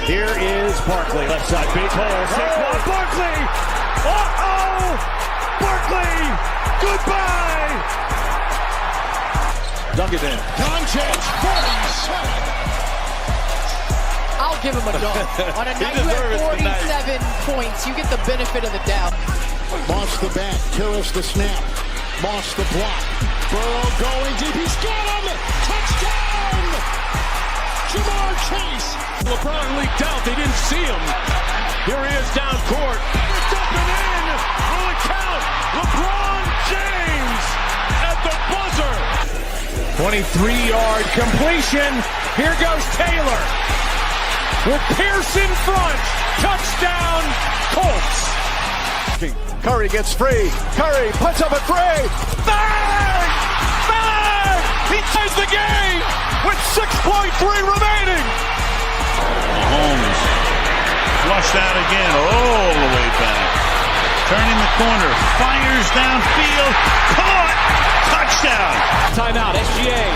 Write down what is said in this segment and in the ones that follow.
Here is Barkley, left side, big hole. Saquon Barkley! Uh-oh! Barkley! Goodbye! Dunk it in. Doncic, 47. I'll give him a dunk. On a night you have 47 points, you get the benefit of the doubt. Moss the back, Karras the snap, Moss the block. Burrow going deep, he's got him! Touchdown! Jamar Chase! LeBron leaked out, they didn't see him. Here he is down court. It's up and in! Will it count? LeBron James at the buzzer! 23-yard completion. Here goes Taylor. With Pierce in front. Touchdown, Colts. Curry gets free. Curry puts up a three. Bang! Bang! He ties the game with 6.3 remaining. Mahomes flushed out again all the way back. Turning the corner. Fires downfield. Caught! Touchdown! Timeout, SGA.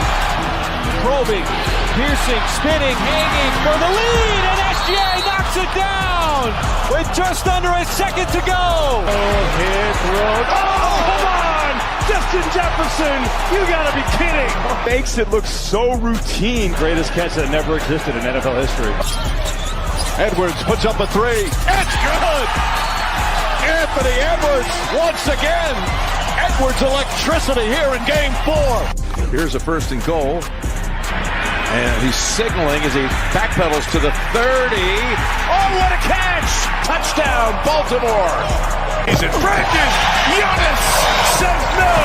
Probing, piercing, spinning, hanging for the lead, and SGA knocks it down with just under a second to go. Hit, throw. Oh, come on! Justin Jefferson, you gotta be kidding. Makes it look so routine. Greatest catch that never existed in NFL history. Edwards puts up a three. It's good! Anthony Edwards once again. Edwards electricity here in game 4. Here's a first and goal. And he's signaling as he backpedals to the 30. Oh, what a catch! Touchdown, Baltimore! Is it Francis? Giannis says no.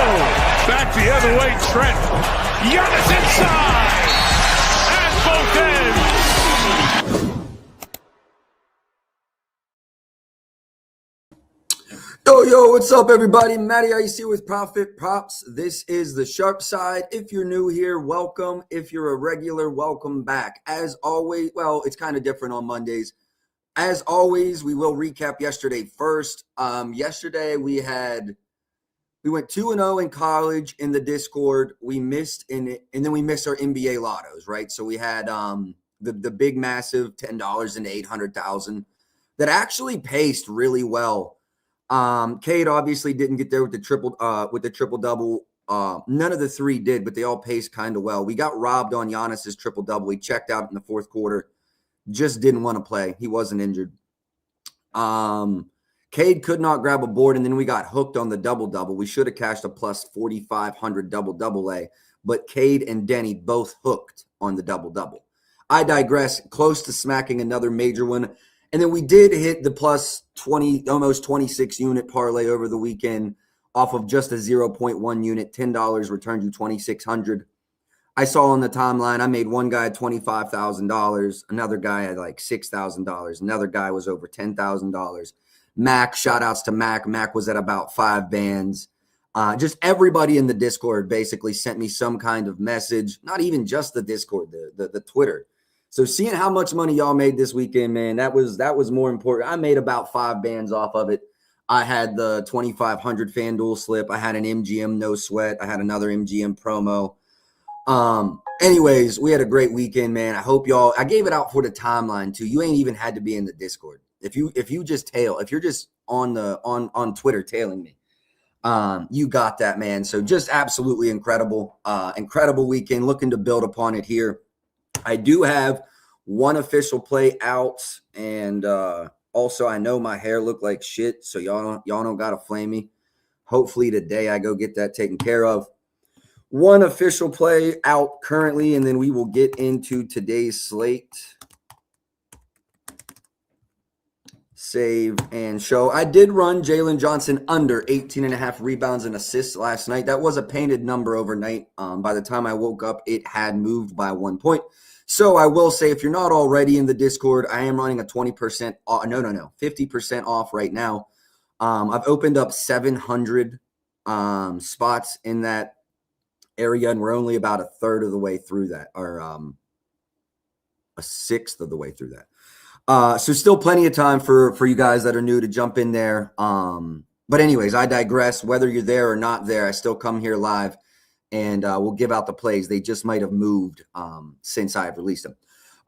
Back the other way, Trent. Giannis inside. At both ends. Yo, what's up, everybody? Matty Ice here with Profit Props. This is the Sharp Side. If you're new here, welcome. If you're a regular, welcome back. As always, well, it's kind of different on Mondays. As always, we will recap yesterday first. Yesterday we went 2-0 in college in the Discord. We missed in it, and then we missed our NBA lottos, right? So we had the big, massive $10 into 800,000 that actually paced really well. Cade obviously didn't get there with the triple double. None of the three did, but they all paced kind of well. We got robbed on Giannis's triple double. He checked out in the fourth quarter, just didn't want to play. He wasn't injured. Cade could not grab a board, and then we got hooked on the double double. We should have cashed a plus 4,500 double A, but Cade and Denny both hooked on the double double. I digress. Close to smacking another major one. And then we did hit the plus 20, almost 26 unit parlay over the weekend off of just a 0.1 unit. $10 returned you $2,600. I saw on the timeline, I made one guy $25,000. Another guy had like $6,000. Another guy was over $10,000. Mac, shout outs to Mac. Mac was at about 5 bands. Just everybody in the Discord basically sent me some kind of message. Not even just the Discord, the Twitter. So seeing how much money y'all made this weekend, man, that was more important. I made about 5 bands off of it. I had the 2,500 FanDuel slip. I had an MGM no sweat. I had another MGM promo. Anyways, we had a great weekend, man. I hope y'all. I gave it out for the timeline too. You ain't even had to be in the Discord. If you're just on Twitter tailing me, you got that, man. So just absolutely incredible, incredible weekend. Looking to build upon it here. I do have one official play out, and also I know my hair looked like shit, so y'all don't gotta flame me. Hopefully today I go get that taken care of. One official play out currently, and then we will get into today's slate. Save and show. I did run Jalen Johnson under 18.5 rebounds and assists last night. That was a painted number overnight. By the time I woke up, it had moved by 1 point. So I will say, if you're not already in the Discord, I am running a 20% off. No, 50% off right now. I've opened up 700 spots in that area, and we're only about a third of the way through that, or a sixth of the way through that. So still plenty of time for you guys that are new to jump in there. But anyways, I digress. Whether you're there or not there, I still come here live, and we'll give out the plays. They just might have moved since I've released them.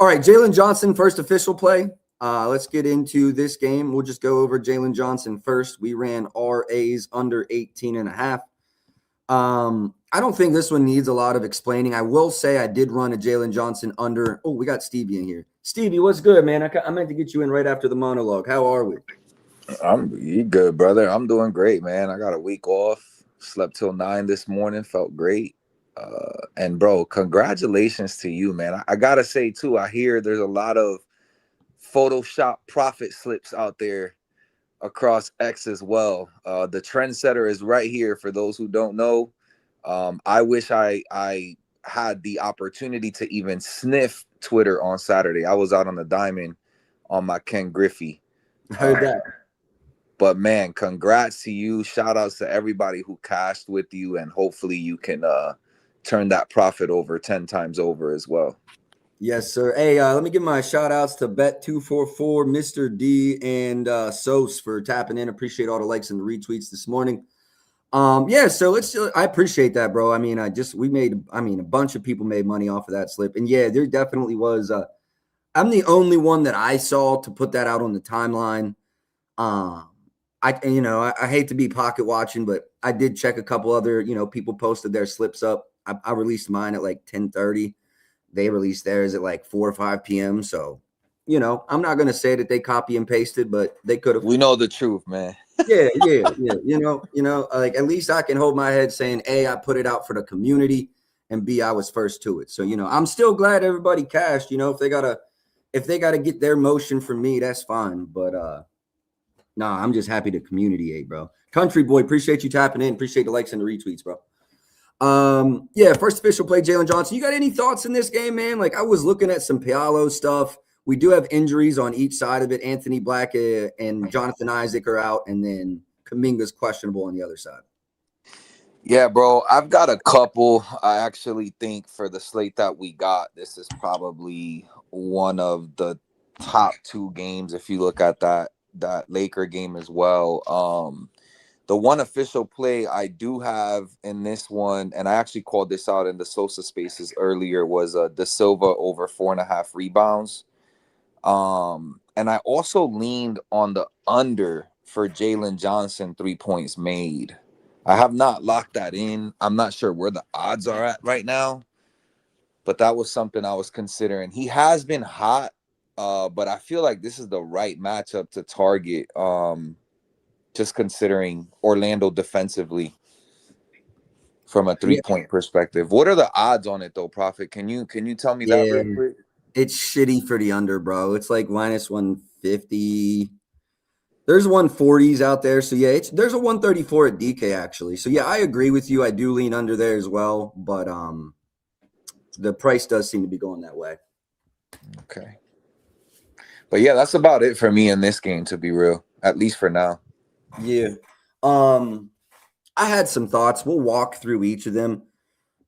All right, Jalen Johnson, first official play. Let's get into this game. We'll just go over Jalen Johnson first. We ran RAs under 18.5. I don't think this one needs a lot of explaining. I will say I did run a Jalen Johnson under. Oh, we got Stevie in here. Stevie, what's good, man? I meant to get you in right after the monologue. How are we? You good, brother. I'm doing great, man. I got a week off. Slept till 9 this morning. Felt great. And bro, congratulations to you, man. I gotta say too, I hear there's a lot of Photoshop profit slips out there across X as well. The trendsetter is right here for those who don't know. I wish I had the opportunity to even sniff Twitter on Saturday. I was out on the diamond on my Ken Griffey. Heard that. But man, congrats to you. Shout outs to everybody who cashed with you, and hopefully you can turn that profit over 10 times over as well. Yes, sir. Hey, let me give my shout outs to Bet244, Mr. D, and Sos for tapping in. Appreciate all the likes and the retweets this morning. Yeah, so I appreciate that, bro. I mean, a bunch of people made money off of that slip. And yeah, there definitely was I'm the only one that I saw to put that out on the timeline. I hate to be pocket watching, but I did check a couple other, people posted their slips up. I released mine at like 10:30. They released theirs at like 4 or 5 p.m. So, I'm not going to say that they copy and pasted, but they could have. We know the truth, man. Yeah. Like at least I can hold my head saying, A, I put it out for the community, and B, I was first to it. So, I'm still glad everybody cashed. If they gotta get their motion from me, that's fine. But I'm just happy the community ate, bro. Country boy, appreciate you tapping in. Appreciate the likes and the retweets, bro. First official play, Jalen Johnson. You got any thoughts in this game, man? Like I was looking at some Paolo stuff. We do have injuries on each side of it. Anthony Black and Jonathan Isaac are out, and then Kuminga's questionable on the other side. Yeah, bro. I've got a couple. I actually think for the slate that we got, this is probably one of the top 2 games if you look at that Laker game as well. The one official play I do have in this one, and I actually called this out in the Sosa Spaces earlier, was De Silva over 4.5 rebounds. And I also leaned on the under for Jalen Johnson 3 points made. I have not locked that in. I'm not sure where the odds are at right now, but that was something I was considering. He has been hot, but I feel like this is the right matchup to target. Just considering Orlando defensively from a 3-point perspective. What are the odds on it though, Prophet? Can you tell me that real quick? It's shitty for the under, bro. It's like minus 150. There's 140s out there. So yeah, there's a 134 at DK actually. So yeah, I agree with you. I do lean under there as well, but the price does seem to be going that way. Okay. But yeah, that's about it for me in this game, to be real, at least for now. Yeah. I had some thoughts. We'll walk through each of them.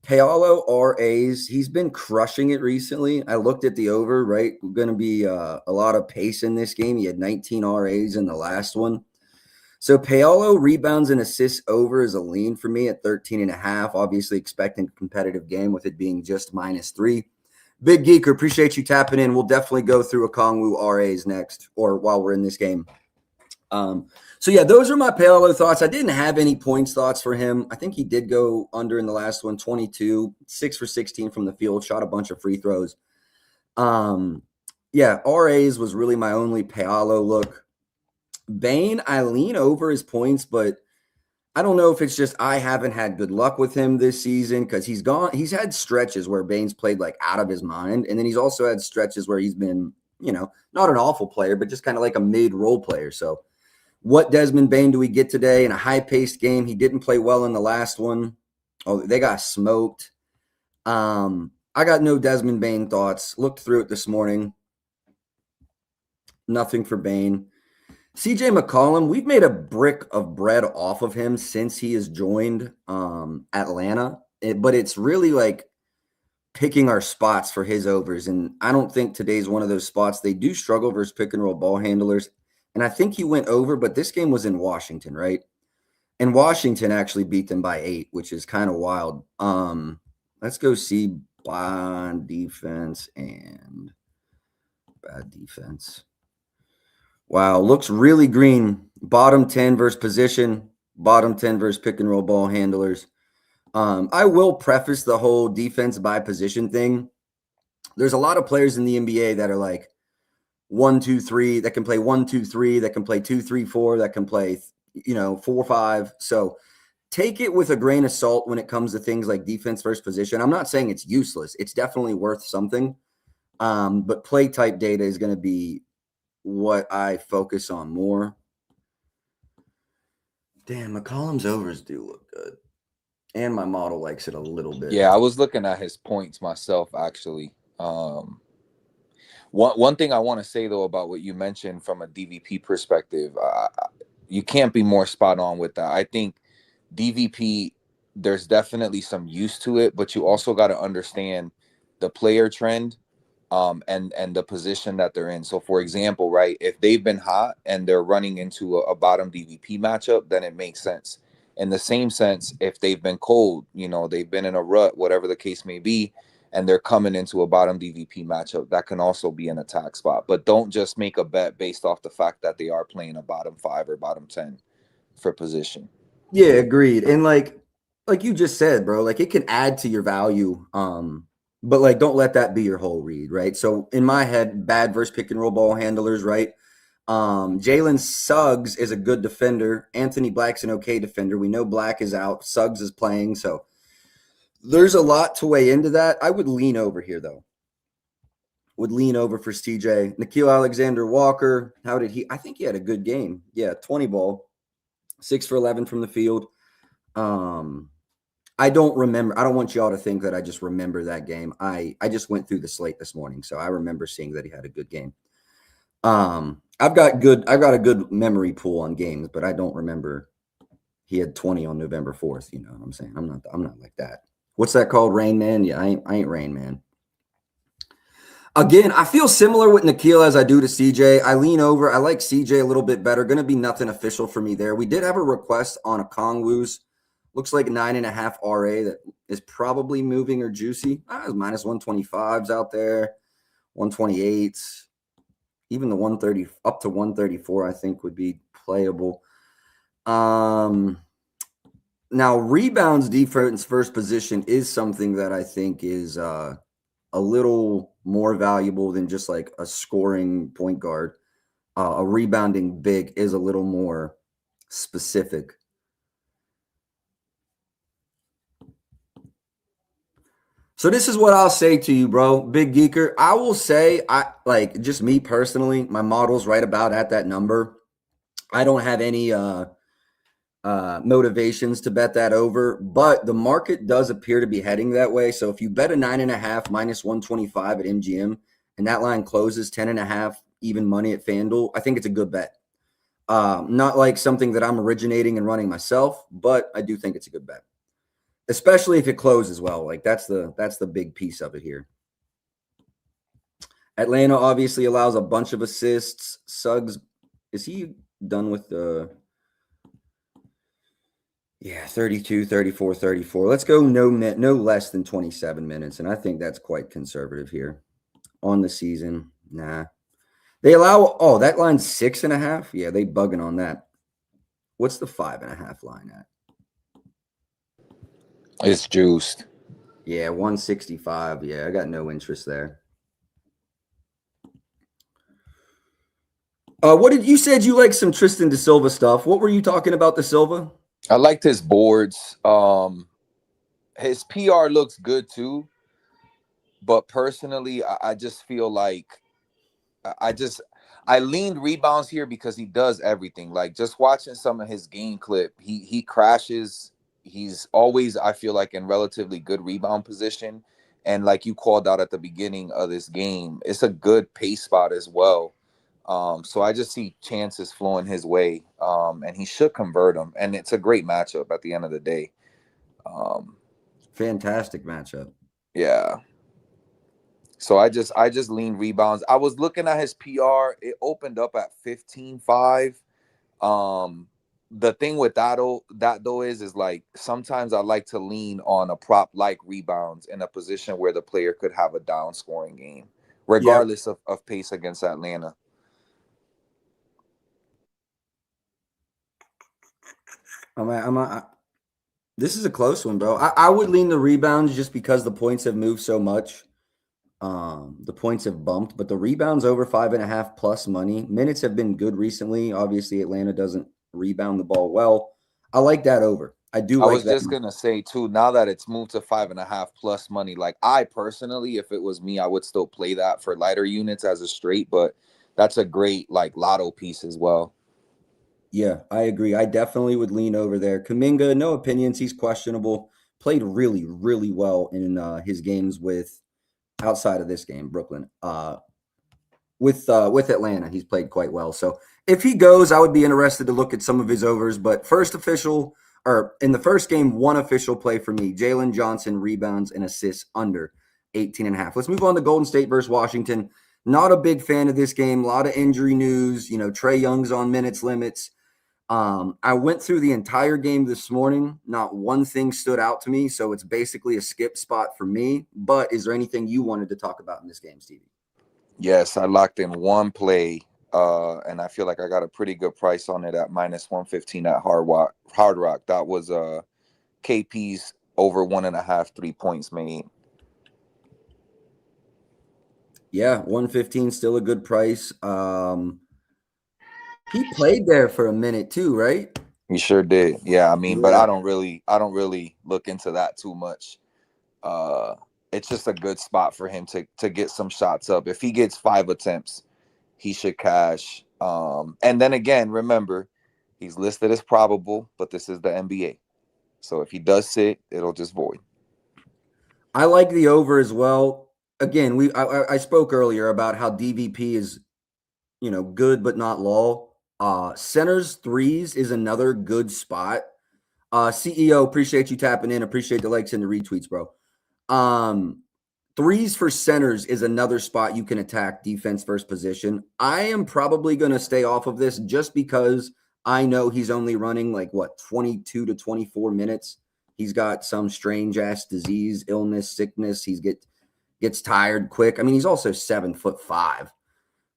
Paolo RAs, he's been crushing it recently. I looked at the over, right? Going to be a lot of pace in this game. He had 19 RAs in the last one. So Paolo rebounds and assists over is a lean for me at 13.5. Obviously expecting a competitive game with it being just -3. Big Geeker, appreciate you tapping in. We'll definitely go through Okongwu RAs next, or while we're in this game. So yeah, those are my Paolo thoughts. I didn't have any points thoughts for him. I think he did go under in the last one, 22, 6 for 16 from the field, shot a bunch of free throws. RAs was really my only Paolo look. Bane, I lean over his points, but I don't know if it's just I haven't had good luck with him this season because he's had stretches where Bane's played like out of his mind, and then he's also had stretches where he's been, not an awful player, but just kind of like a mid-role player. So what Desmond Bane do we get today in a high-paced game? He didn't play well in the last one. Oh, they got smoked. I got no Desmond Bane thoughts. Looked through it this morning. Nothing for Bane. CJ McCollum, we've made a brick of bread off of him since he has joined Atlanta. But it's really like picking our spots for his overs. And I don't think today's one of those spots. They do struggle versus pick-and-roll ball handlers. And I think he went over, but this game was in Washington, right? And Washington actually beat them by 8, which is kind of wild. Let's go see Bond defense and Bad defense. Wow, looks really green. Bottom 10 versus position, bottom 10 versus pick and roll ball handlers. I will preface the whole defense by position thing. There's a lot of players in the NBA that are like 1, 2, 3, that can play 1, 2, 3, that can play 2, 3, 4, that can play, 4, 5. So take it with a grain of salt when it comes to things like defense versus position. I'm not saying it's useless. It's definitely worth something. But play type data is going to be what I focus on more. Damn, McCollum's overs do look good. And my model likes it a little bit. Yeah, I was looking at his points myself, actually. One thing I want to say, though, about what you mentioned from a DVP perspective, you can't be more spot on with that. I think DVP, there's definitely some use to it, but you also got to understand the player trend and the position that they're in. So, for example, right, if they've been hot and they're running into a bottom DVP matchup, then it makes sense. In the same sense, if they've been cold, they've been in a rut, whatever the case may be, and they're coming into a bottom DVP matchup, that can also be an attack spot. But don't just make a bet based off the fact that they are playing a bottom 5 or bottom 10 for position. Yeah, agreed. And like you just said, bro, like it can add to your value. But like don't let that be your whole read, right? So in my head, bad versus pick and roll ball handlers, right? Jalen Suggs is a good defender. Anthony Black's an okay defender. We know Black is out. Suggs is playing. So there's a lot to weigh into that. I would lean over here, though. Would lean over for CJ. Nickeil Alexander-Walker, how did he? I think he had a good game. Yeah, 20 ball, 6 for 11 from the field. I don't remember. I don't want y'all to think that I just remember that game. I just went through the slate this morning, so I remember seeing that he had a good game. I've got a good memory pool on games, but I don't remember he had 20 on November 4th. You know what I'm saying? I'm not like that. What's that called? Rain Man? Yeah, I ain't Rain Man. Again, I feel similar with Nickeil as I do to CJ. I lean over. I like CJ a little bit better. Going to be nothing official for me there. We did have a request on a Kongwu's. Looks like 9.5 RA that is probably moving or juicy. Minus 125s out there, 128s. Even the 130 up to 134, I think, would be playable. Now, rebounds, defense, first position is something that I think is a little more valuable than just like a scoring point guard. A rebounding big is a little more specific. So this is what I'll say to you, bro, Big Geeker. I will say, just me personally, my model's right about at that number. I don't have any motivations to bet that over, but the market does appear to be heading that way. So if you bet a 9.5 minus 125 at MGM and that line closes 10.5 even money at FanDuel, I think it's a good bet. Not like something that I'm originating and running myself, but I do think it's a good bet. Especially if it closes well. Like that's the big piece of it here. Atlanta obviously allows a bunch of assists. Suggs, is he done with the 32, 34, 34. Let's go no less than 27 minutes. And I think that's quite conservative here on the season. Nah. They allow that line's 6.5. Yeah, they bugging on that. What's the 5.5 line at? It's juiced. Yeah, 165. Yeah, I got no interest there. What did you said you like some Tristan Da Silva stuff? What were you talking about Da Silva? I liked his boards. His PR looks good too. But personally, I just feel like I leaned rebounds here because he does everything. Like just watching some of his game clip, he crashes. He's always, I feel like, in relatively good rebound position. And like you called out at the beginning of this game, it's a good pace spot as well. So I just see chances flowing his way, and he should convert them. And it's a great matchup at the end of the day. Fantastic matchup. Yeah. So I just lean rebounds. I was looking at his PR. It opened up at 15.5. The thing with that though is like sometimes I like to lean on a prop like rebounds in a position where the player could have a down scoring game. regardless of pace against Atlanta. This is a close one, bro. I would lean the rebounds just because the points have moved so much. The points have bumped, but the rebounds over 5.5 plus money. Minutes have been good recently. Obviously, Atlanta doesn't rebound the ball well. I like that over. I was just going to say, too, now that it's moved to 5.5 plus money, like I personally, if it was me, I would still play that for lighter units as a straight, but that's a great like lotto piece as well. Yeah, I agree. I definitely would lean over there. Kuminga, no opinions. He's questionable. Played really, really well in his games outside of this game, Brooklyn. With Atlanta, he's played quite well. So if he goes, I would be interested to look at some of his overs. But in the first game, one official play for me, Jalen Johnson rebounds and assists under 18.5. Let's move on to Golden State versus Washington. Not a big fan of this game. A lot of injury news. Trae Young's on minutes limits. I went through the entire game this morning. Not one thing stood out to me, so it's basically a skip spot for me. But is there anything you wanted to talk about in this game, Stevie? Yes, I locked in one play, and I feel like I got a pretty good price on it at -115 at Hard Rock. That was KP's over 1.5 3 points made. Yeah, 115 still a good price. He played there for a minute too, right? He sure did. Yeah, I mean, but I don't really look into that too much. It's just a good spot for him to get some shots up. If he gets 5 attempts, he should cash. And then again, remember, he's listed as probable, but this is the NBA. So if he does sit, it'll just void. I like the over as well. Again, I spoke earlier about how DVP is, good but not low. Centers threes is another good spot. CEO, appreciate you tapping in. Appreciate the likes and the retweets, bro. Threes for centers is another spot you can attack defense first position. I am probably going to stay off of this just because I know he's only running 22 to 24 minutes. He's got some strange ass disease, illness, sickness. He gets tired quick. I mean, he's also 7'5".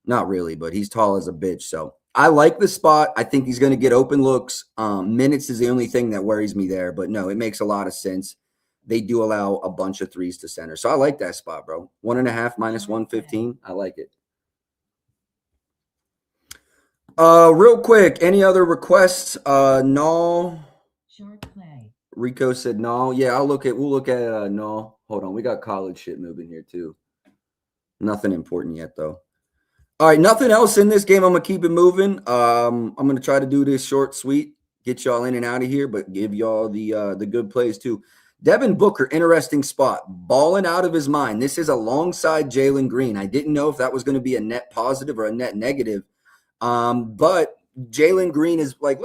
Not really, but he's tall as a bitch. So I like the spot. I think he's going to get open looks. Minutes is the only thing that worries me there, but no, it makes a lot of sense. They do allow a bunch of threes to center. So I like that spot, bro. 1.5 -115. I like it. Real quick, any other requests? No. Short play. Rico said no. Yeah, we'll look at no. Hold on. We got college shit moving here too. Nothing important yet though. All right, nothing else in this game. I'm gonna keep it moving. I'm gonna try to do this short, sweet, get y'all in and out of here, but give y'all the good plays too. Devin Booker, interesting spot, balling out of his mind. This is alongside Jalen Green. I didn't know if that was going to be a net positive or a net negative, but Jalen Green is let's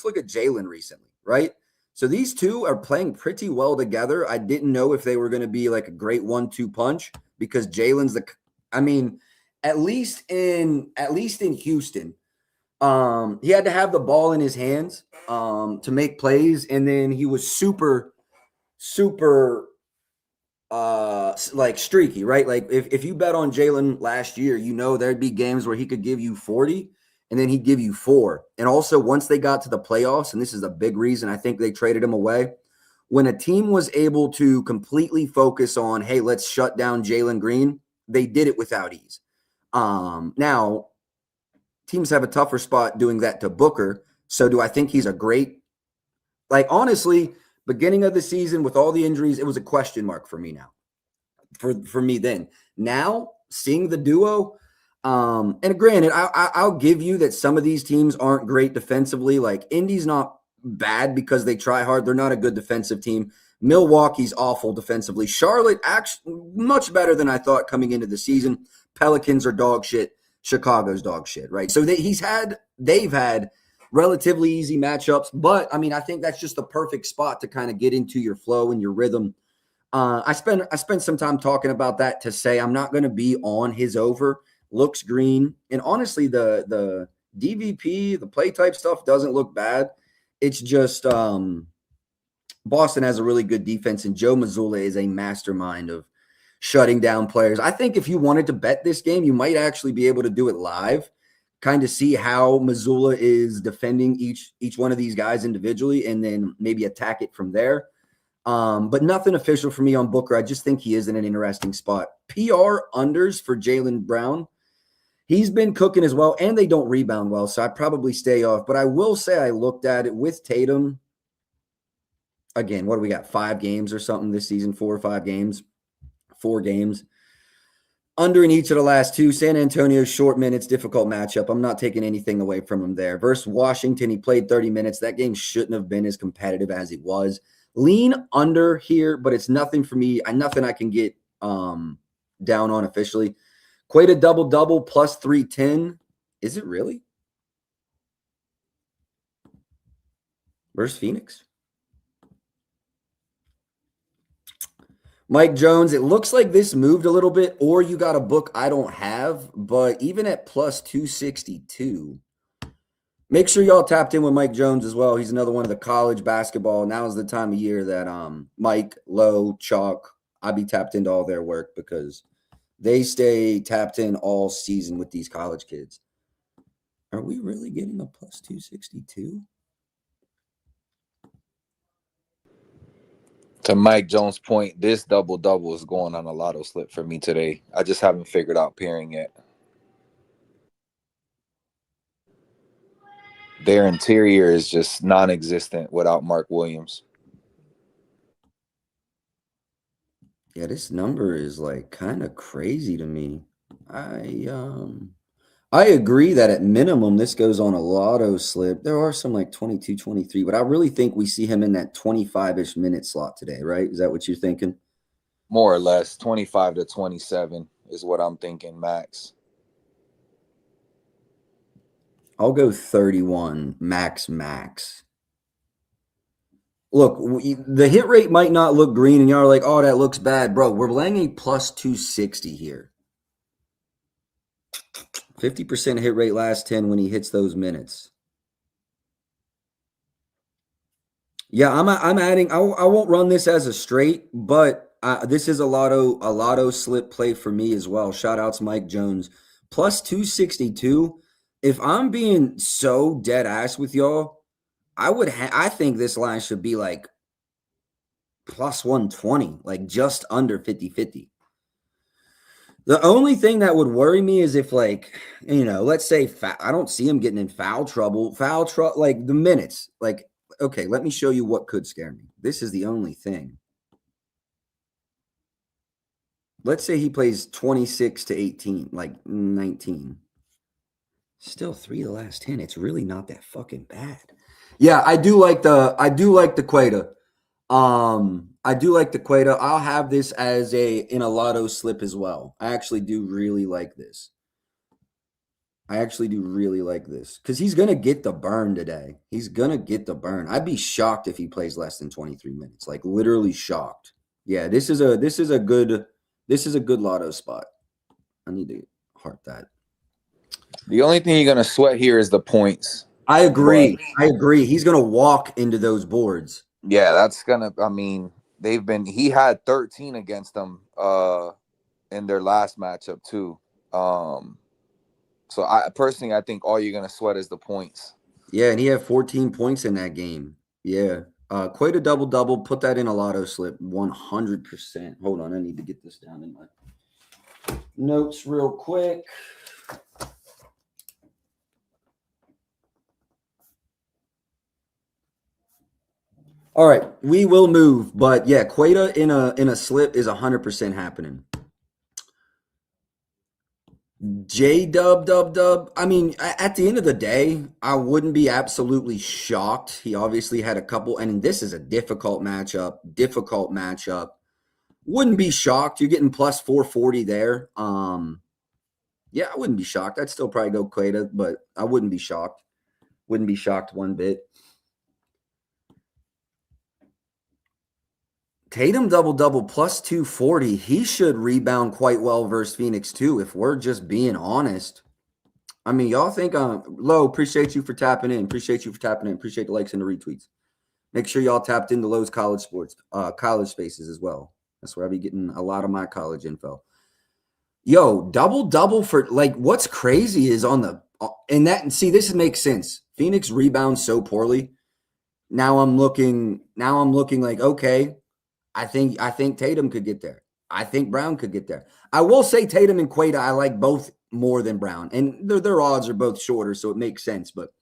look at Jalen recently, right? So these two are playing pretty well together. I didn't know if they were going to be like a great 1-2 punch because Jalen's at least in Houston, he had to have the ball in his hands to make plays, and then he was super streaky, right? Like if you bet on Jalen last year, there'd be games where he could give you 40 and then he'd give you 4. And also once they got to the playoffs, and this is a big reason I think they traded him away, when a team was able to completely focus on, hey, let's shut down Jalen Green, they did it without ease. Now teams have a tougher spot doing that to Booker. So do I think he's a great, honestly, beginning of the season with all the injuries, it was a question mark for me now. For me then. Now, seeing the duo, and granted, I'll give you that some of these teams aren't great defensively. Like Indy's not bad because they try hard. They're not a good defensive team. Milwaukee's awful defensively. Charlotte, actually much better than I thought coming into the season. Pelicans are dog shit. Chicago's dog shit, right? So they've had relatively easy matchups, but I think that's just the perfect spot to kind of get into your flow and your rhythm. I spent some time talking about that to say I'm not going to be on his over. Looks green, and honestly, the DVP, the play type stuff doesn't look bad. It's just Boston has a really good defense, and Joe Mazzulla is a mastermind of shutting down players. I think if you wanted to bet this game, you might actually be able to do it live, kind of see how Missoula is defending each one of these guys individually, and then maybe attack it from there. But nothing official for me on Booker. I just think he is in an interesting spot. PR unders for Jaylen Brown. He's been cooking as well, and they don't rebound well, so I'd probably stay off. But I will say I looked at it with Tatum. Again, what do we got? 5 games or something this season? 4 or 5 games? 4 games. Under in each of the last 2. San Antonio's short minutes, difficult matchup. I'm not taking anything away from him there. Versus Washington, he played 30 minutes. That game shouldn't have been as competitive as it was. Lean under here, but it's nothing for me. Nothing I can get down on officially. Queta double-double plus 310. Is it really? Versus Phoenix. Mike Jones, it looks like this moved a little bit, or you got a book I don't have, but even at plus 262, make sure y'all tapped in with Mike Jones as well. He's another one of the college basketball. Now is the time of year that Mike, Lowe, Chalk, I be tapped into all their work because they stay tapped in all season with these college kids. Are we really getting a plus 262? To Mike Jones' point, this double-double is going on a lotto slip for me today. I just haven't figured out pairing yet. Their interior is just non-existent without Mark Williams. Yeah, this number is like kind of crazy to me. I agree that at minimum this goes on a lotto slip. There are some like 22, 23, but I really think we see him in that 25-ish minute slot today, right? Is that what you're thinking? More or less, 25 to 27 is what I'm thinking max. I'll go 31 max. Look, the hit rate might not look green, and y'all are like, oh, that looks bad. Bro, we're laying a plus 260 here. 50% hit rate last 10 when he hits those minutes. Yeah, I'm adding. I won't run this as a straight, but this is a lotto slip play for me as well. Shout out to Mike Jones. Plus 262. If I'm being so dead ass with y'all, I think this line should be like plus 120, like just under 50-50. The only thing that would worry me is if, like, let's say I don't see him getting in foul trouble, like the minutes. Like, okay, let me show you what could scare me. This is the only thing. Let's say he plays 26 to 18, like 19. Still 3 of the last 10. It's really not that fucking bad. Yeah, I do like the Queta. I do like the Queta. I'll have this as in a lotto slip as well. I actually do really like this. Because he's going to get the burn today. I'd be shocked if he plays less than 23 minutes. Like literally shocked. Yeah, this is a good lotto spot. I need to heart that. The only thing you're going to sweat here is the points. I agree. He's going to walk into those boards. Yeah, that's going to, he had 13 against them in their last matchup too. So I think all you're going to sweat is the points. Yeah, and he had 14 points in that game. Yeah. Quite a double-double. Put that in a lotto slip, 100%. Hold on, I need to get this down in my notes real quick. All right, we will move, but yeah, Queta in a slip is 100% happening. Dub. I mean, at the end of the day, I wouldn't be absolutely shocked. He obviously had a couple, and this is a difficult matchup. Wouldn't be shocked. You're getting plus 440 there. Yeah, I wouldn't be shocked. I'd still probably go Queta, but I wouldn't be shocked. Wouldn't be shocked one bit. Tatum double-double plus 240. He should rebound quite well versus Phoenix too, if we're just being honest. I mean, y'all think Low, appreciate you for tapping in. Appreciate the likes and the retweets. Make sure y'all tapped into Lowe's college spaces as well. That's where I be getting a lot of my college info. Yo, double for like what's crazy is on the and that and see this makes sense. Phoenix rebounds so poorly. Now I'm looking like okay, I think Tatum could get there. I think Brown could get there. I will say Tatum and Queta, I like both more than Brown. And their odds are both shorter, so it makes sense. But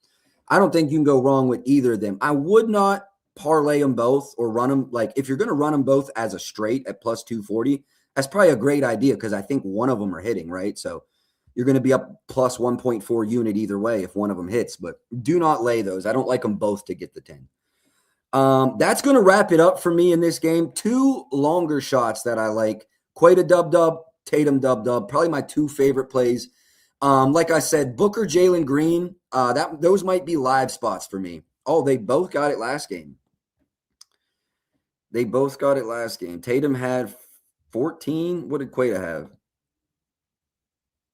I don't think you can go wrong with either of them. I would not parlay them both or run them. Like, if you're going to run them both as a straight at plus 240, that's probably a great idea because I think one of them are hitting, right? So you're going to be up plus 1.4 unit either way if one of them hits. But do not lay those. I don't like them both to get the 10. That's going to wrap it up for me in this game. 2 longer shots that I like. Queta dub, Tatum dub. Probably my 2 favorite plays. Like I said, Booker, Jalen Green, those might be live spots for me. Oh, they both got it last game. Tatum had 14. What did Queta have?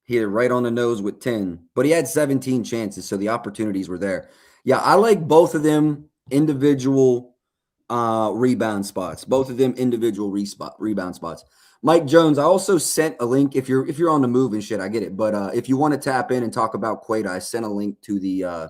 He hit it right on the nose with 10. But he had 17 chances, so the opportunities were there. Yeah, I like both of them individual rebound spots. Rebound spots. Mike Jones, I also sent a link if you're on the move and shit, I get it. But if you want to tap in and talk about Queta, I sent a link to the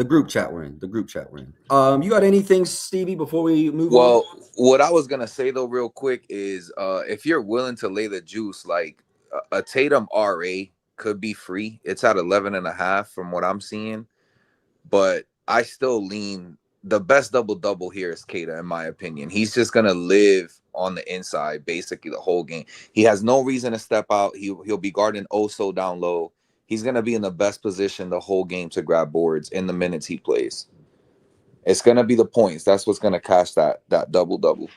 group chat we're in. You got anything, Stevie, before we move on? Well, what I was gonna say though, real quick, is if you're willing to lay the juice, like a Tatum RA could be free. It's at 11.5 from what I'm seeing, but I still lean. The best double-double here is Queta, in my opinion. He's just going to live on the inside basically the whole game. He has no reason to step out. He'll be guarding so down low. He's going to be in the best position the whole game to grab boards in the minutes he plays. It's going to be the points. That's what's going to cash that double-double.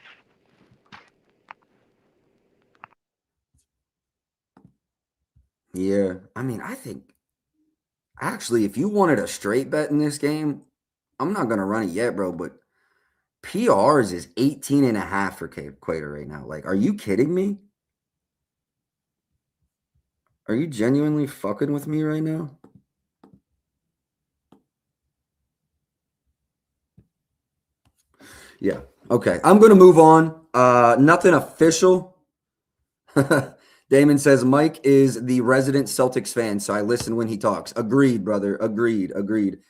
Yeah. I mean, I think actually if you wanted a straight bet in this game, I'm not going to run it yet, bro, but PRs is 18.5 for Queta right now. Like, are you kidding me? Are you genuinely fucking with me right now? Yeah. Okay. I'm going to move on. Nothing official. Damon says Mike is the resident Celtics fan, so I listen when he talks. Agreed, brother. Agreed.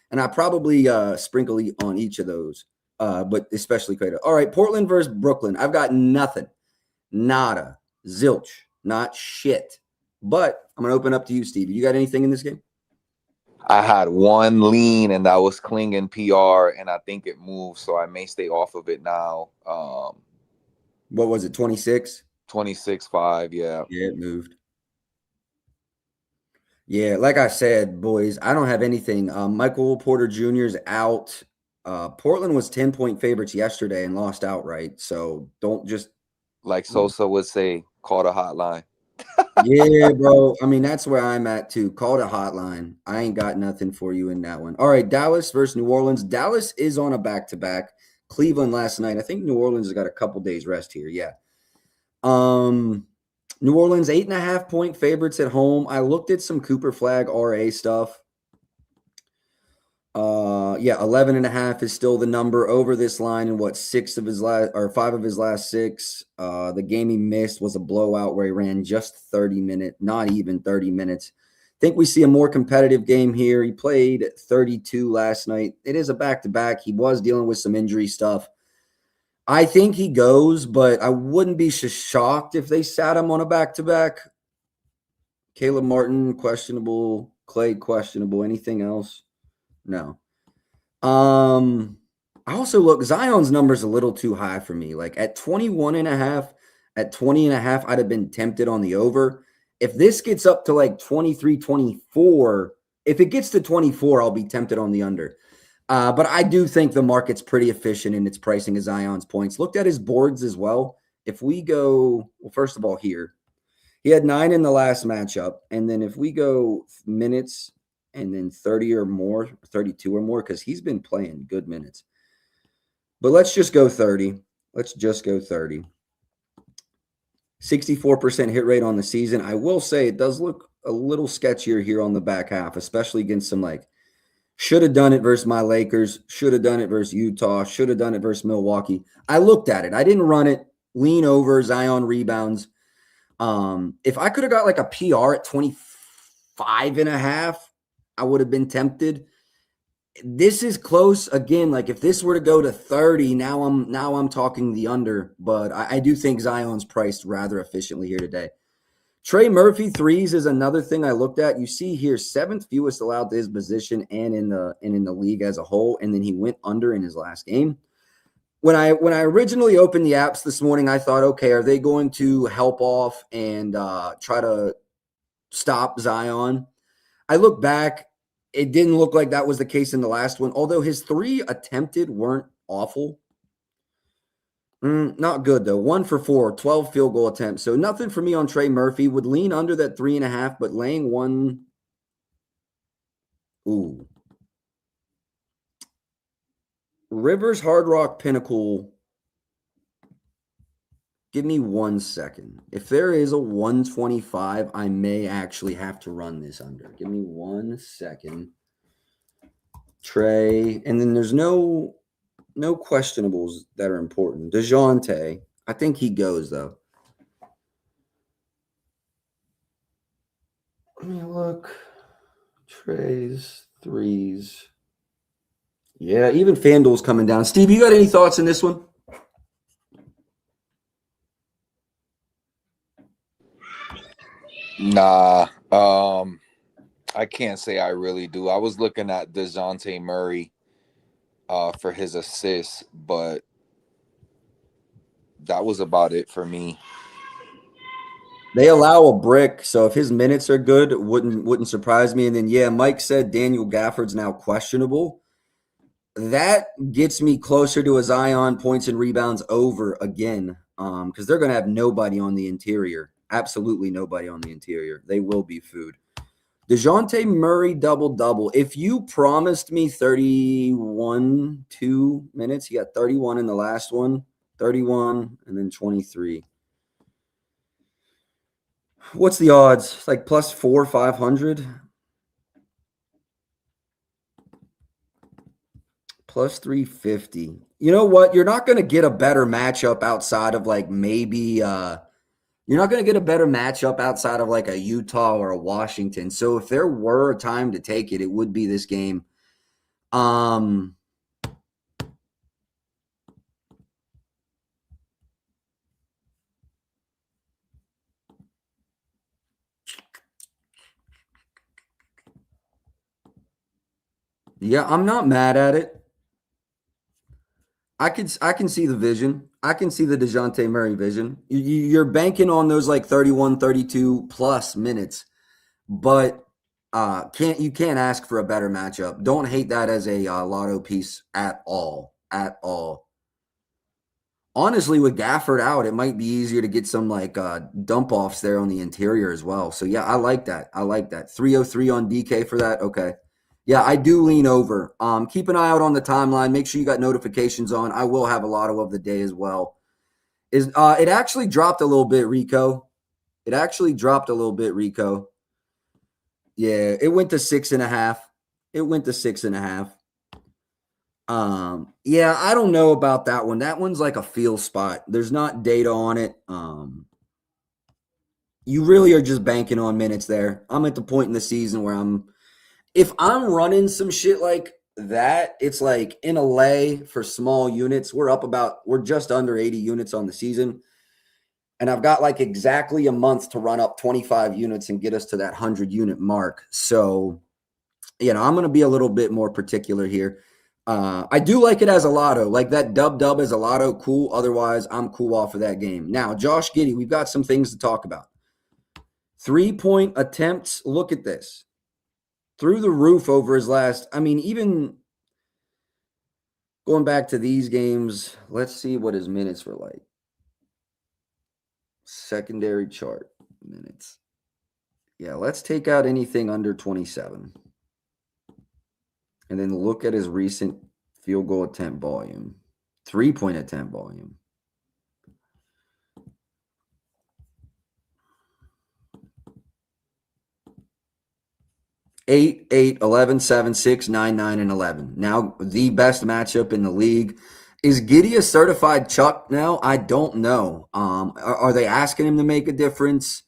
And I probably sprinkle on each of those, but especially Queta. All right, Portland versus Brooklyn. I've got nothing. Nada. Zilch. Not shit. But I'm going to open up to you, Steve. You got anything in this game? I had one lean, and that was Klingon PR, and I think it moved, so I may stay off of it now. What was it, 26? 26.5, yeah. Yeah, it moved. Yeah, like I said, boys, I don't have anything. Michael Porter Jr. is out. Portland was 10-point favorites yesterday and lost outright, so don't just... Like Sosa would say, call the hotline. Yeah, bro. I mean, that's where I'm at, too. Call the hotline. I ain't got nothing for you in that one. All right, Dallas versus New Orleans. Dallas is on a back-to-back. Cleveland last night. I think New Orleans has got a couple days rest here, yeah. New Orleans 8.5-point favorites at home. I looked at some Cooper Flag RA stuff. 11.5 is still the number over this line in 5 of his last 6. The game he missed was a blowout where he ran just 30 minutes, not even 30 minutes. Think we see a more competitive game here. He played 32 last night. It is a back-to-back. He was dealing with some injury stuff. I think he goes, but I wouldn't be shocked if they sat him on a back-to-back. Caleb Martin, questionable. Clay, questionable. Anything else? No. I also look, Zion's number's a little too high for me. Like at 21.5, at 20.5, I'd have been tempted on the over. If this gets up to like 23, 24, if it gets to 24, I'll be tempted on the under. But I do think the market's pretty efficient in its pricing of Zion's points. Looked at his boards as well. If we go, well, first of all, here, he had 9 in the last matchup. And then if we go minutes and then 30 or more, 32 or more, because he's been playing good minutes. But let's just go 30. 64% hit rate on the season. I will say it does look a little sketchier here on the back half, especially against some like Should have done it versus my Lakers. Should have done it versus Utah. Should have done it versus Milwaukee. I looked at it. I didn't run it. Lean over, Zion rebounds. If I could have got like a PR at 25.5, I would have been tempted. This is close again. Like if this were to go to 30, now I'm talking the under, but I do think Zion's priced rather efficiently here today. Trey Murphy threes is another thing I looked at. You see here, 7th fewest allowed to his position and in the league as a whole, and then he went under in his last game. When I originally opened the apps this morning, I thought, okay, are they going to help off and try to stop Zion? I look back, it didn't look like that was the case in the last one, although his 3 attempted weren't awful. Not good, though. 1 for 4, 12 field goal attempts. So nothing for me on Trey Murphy. Would lean under that 3.5, but laying 1. Ooh. Rivers Hard Rock Pinnacle. Give me 1 second. If there is a 125, I may actually have to run this under. Give me 1 second. Trey. And then there's no questionables that are important. DeJounte, I think he goes, though. Let me look. Trey's threes. Yeah, even FanDuel's coming down. Steve, you got any thoughts on this one? Nah. I can't say I really do. I was looking at DeJounte Murray for his assists, but that was about it for me. They allow a brick, so if his minutes are good, it wouldn't surprise me. And then, yeah, Mike said Daniel Gafford's now questionable. That gets me closer to a Zion points and rebounds over again, because they're going to have nobody on the interior. Absolutely nobody on the interior. They will be food. DeJounte Murray double-double. If you promised me 31, 2 minutes, he got 31 in the last one, 31, and then 23. What's the odds? It's like plus 400, 500. Plus 350. You know what? You're not going to get a better matchup outside of like maybe you're not going to get a better matchup outside of like a Utah or a Washington. So if there were a time to take it, it would be this game. Yeah, I'm not mad at it. I can see the vision. I can see the DeJounte Murray vision. You're banking on those like 31, 32 plus minutes, but you can't ask for a better matchup. Don't hate that as a lotto piece at all. At all. Honestly, with Gafford out, it might be easier to get some like dump offs there on the interior as well. So yeah, I like that. 303 on DK for that. Okay. Yeah, I do lean over. Keep an eye out on the timeline. Make sure you got notifications on. I will have a lotto of the day as well. It actually dropped a little bit, Rico. Yeah, it went to 6.5. Yeah, I don't know about that one. That one's like a feel spot. There's not data on it. You really are just banking on minutes there. I'm at the point in the season where if I'm running some shit like that, it's like in a lay for small units. We're just under 80 units on the season. And I've got like exactly a month to run up 25 units and get us to that 100 unit mark. So, I'm going to be a little bit more particular here. I do like it as a lotto, like that dub as a lotto. Cool. Otherwise, I'm cool off of that game. Now, Josh Giddey, we've got some things to talk about. 3-point attempts. Look at this. Through the roof over his last, even going back to these games, let's see what his minutes were like. Secondary chart minutes. Yeah, let's take out anything under 27. And then look at his recent field goal attempt volume, 3-point attempt volume. 8, 8, 11, 7, 6, 9, 9, and 11. Now, the best matchup in the league. Is Giddy a certified Chuck now? I don't know. Are they asking him to make a difference,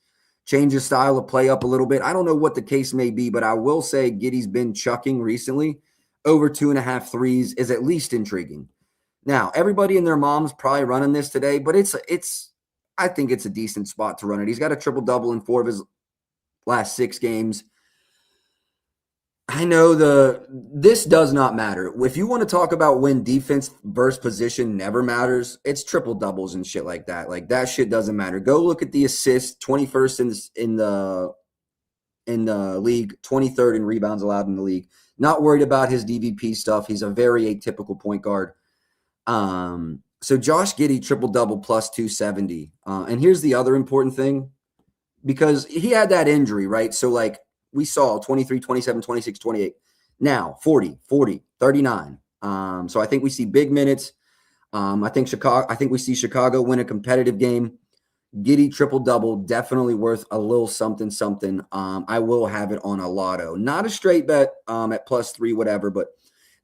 change his style of play up a little bit? I don't know what the case may be, but I will say Giddy's been chucking recently. Over 2.5 threes is at least intriguing. Now, everybody and their mom's probably running this today, but I think it's a decent spot to run it. He's got a triple-double in 4 of his last 6 games. I know this does not matter. If you want to talk about when defense versus position never matters, it's triple doubles and shit like that. Like that shit doesn't matter. Go look at the assists, 21st in the league, 23rd in rebounds allowed in the league. Not worried about his DVP stuff. He's a very atypical point guard. So Josh Giddey triple double plus 270. And here's the other important thing, because he had that injury, right? So like, we saw 23, 27, 26, 28. Now 40, 40, 39. So I think we see big minutes. I think we see Chicago win a competitive game. Giddey triple-double, definitely worth a little something. I will have it on a lotto. Not a straight bet at +3, whatever, but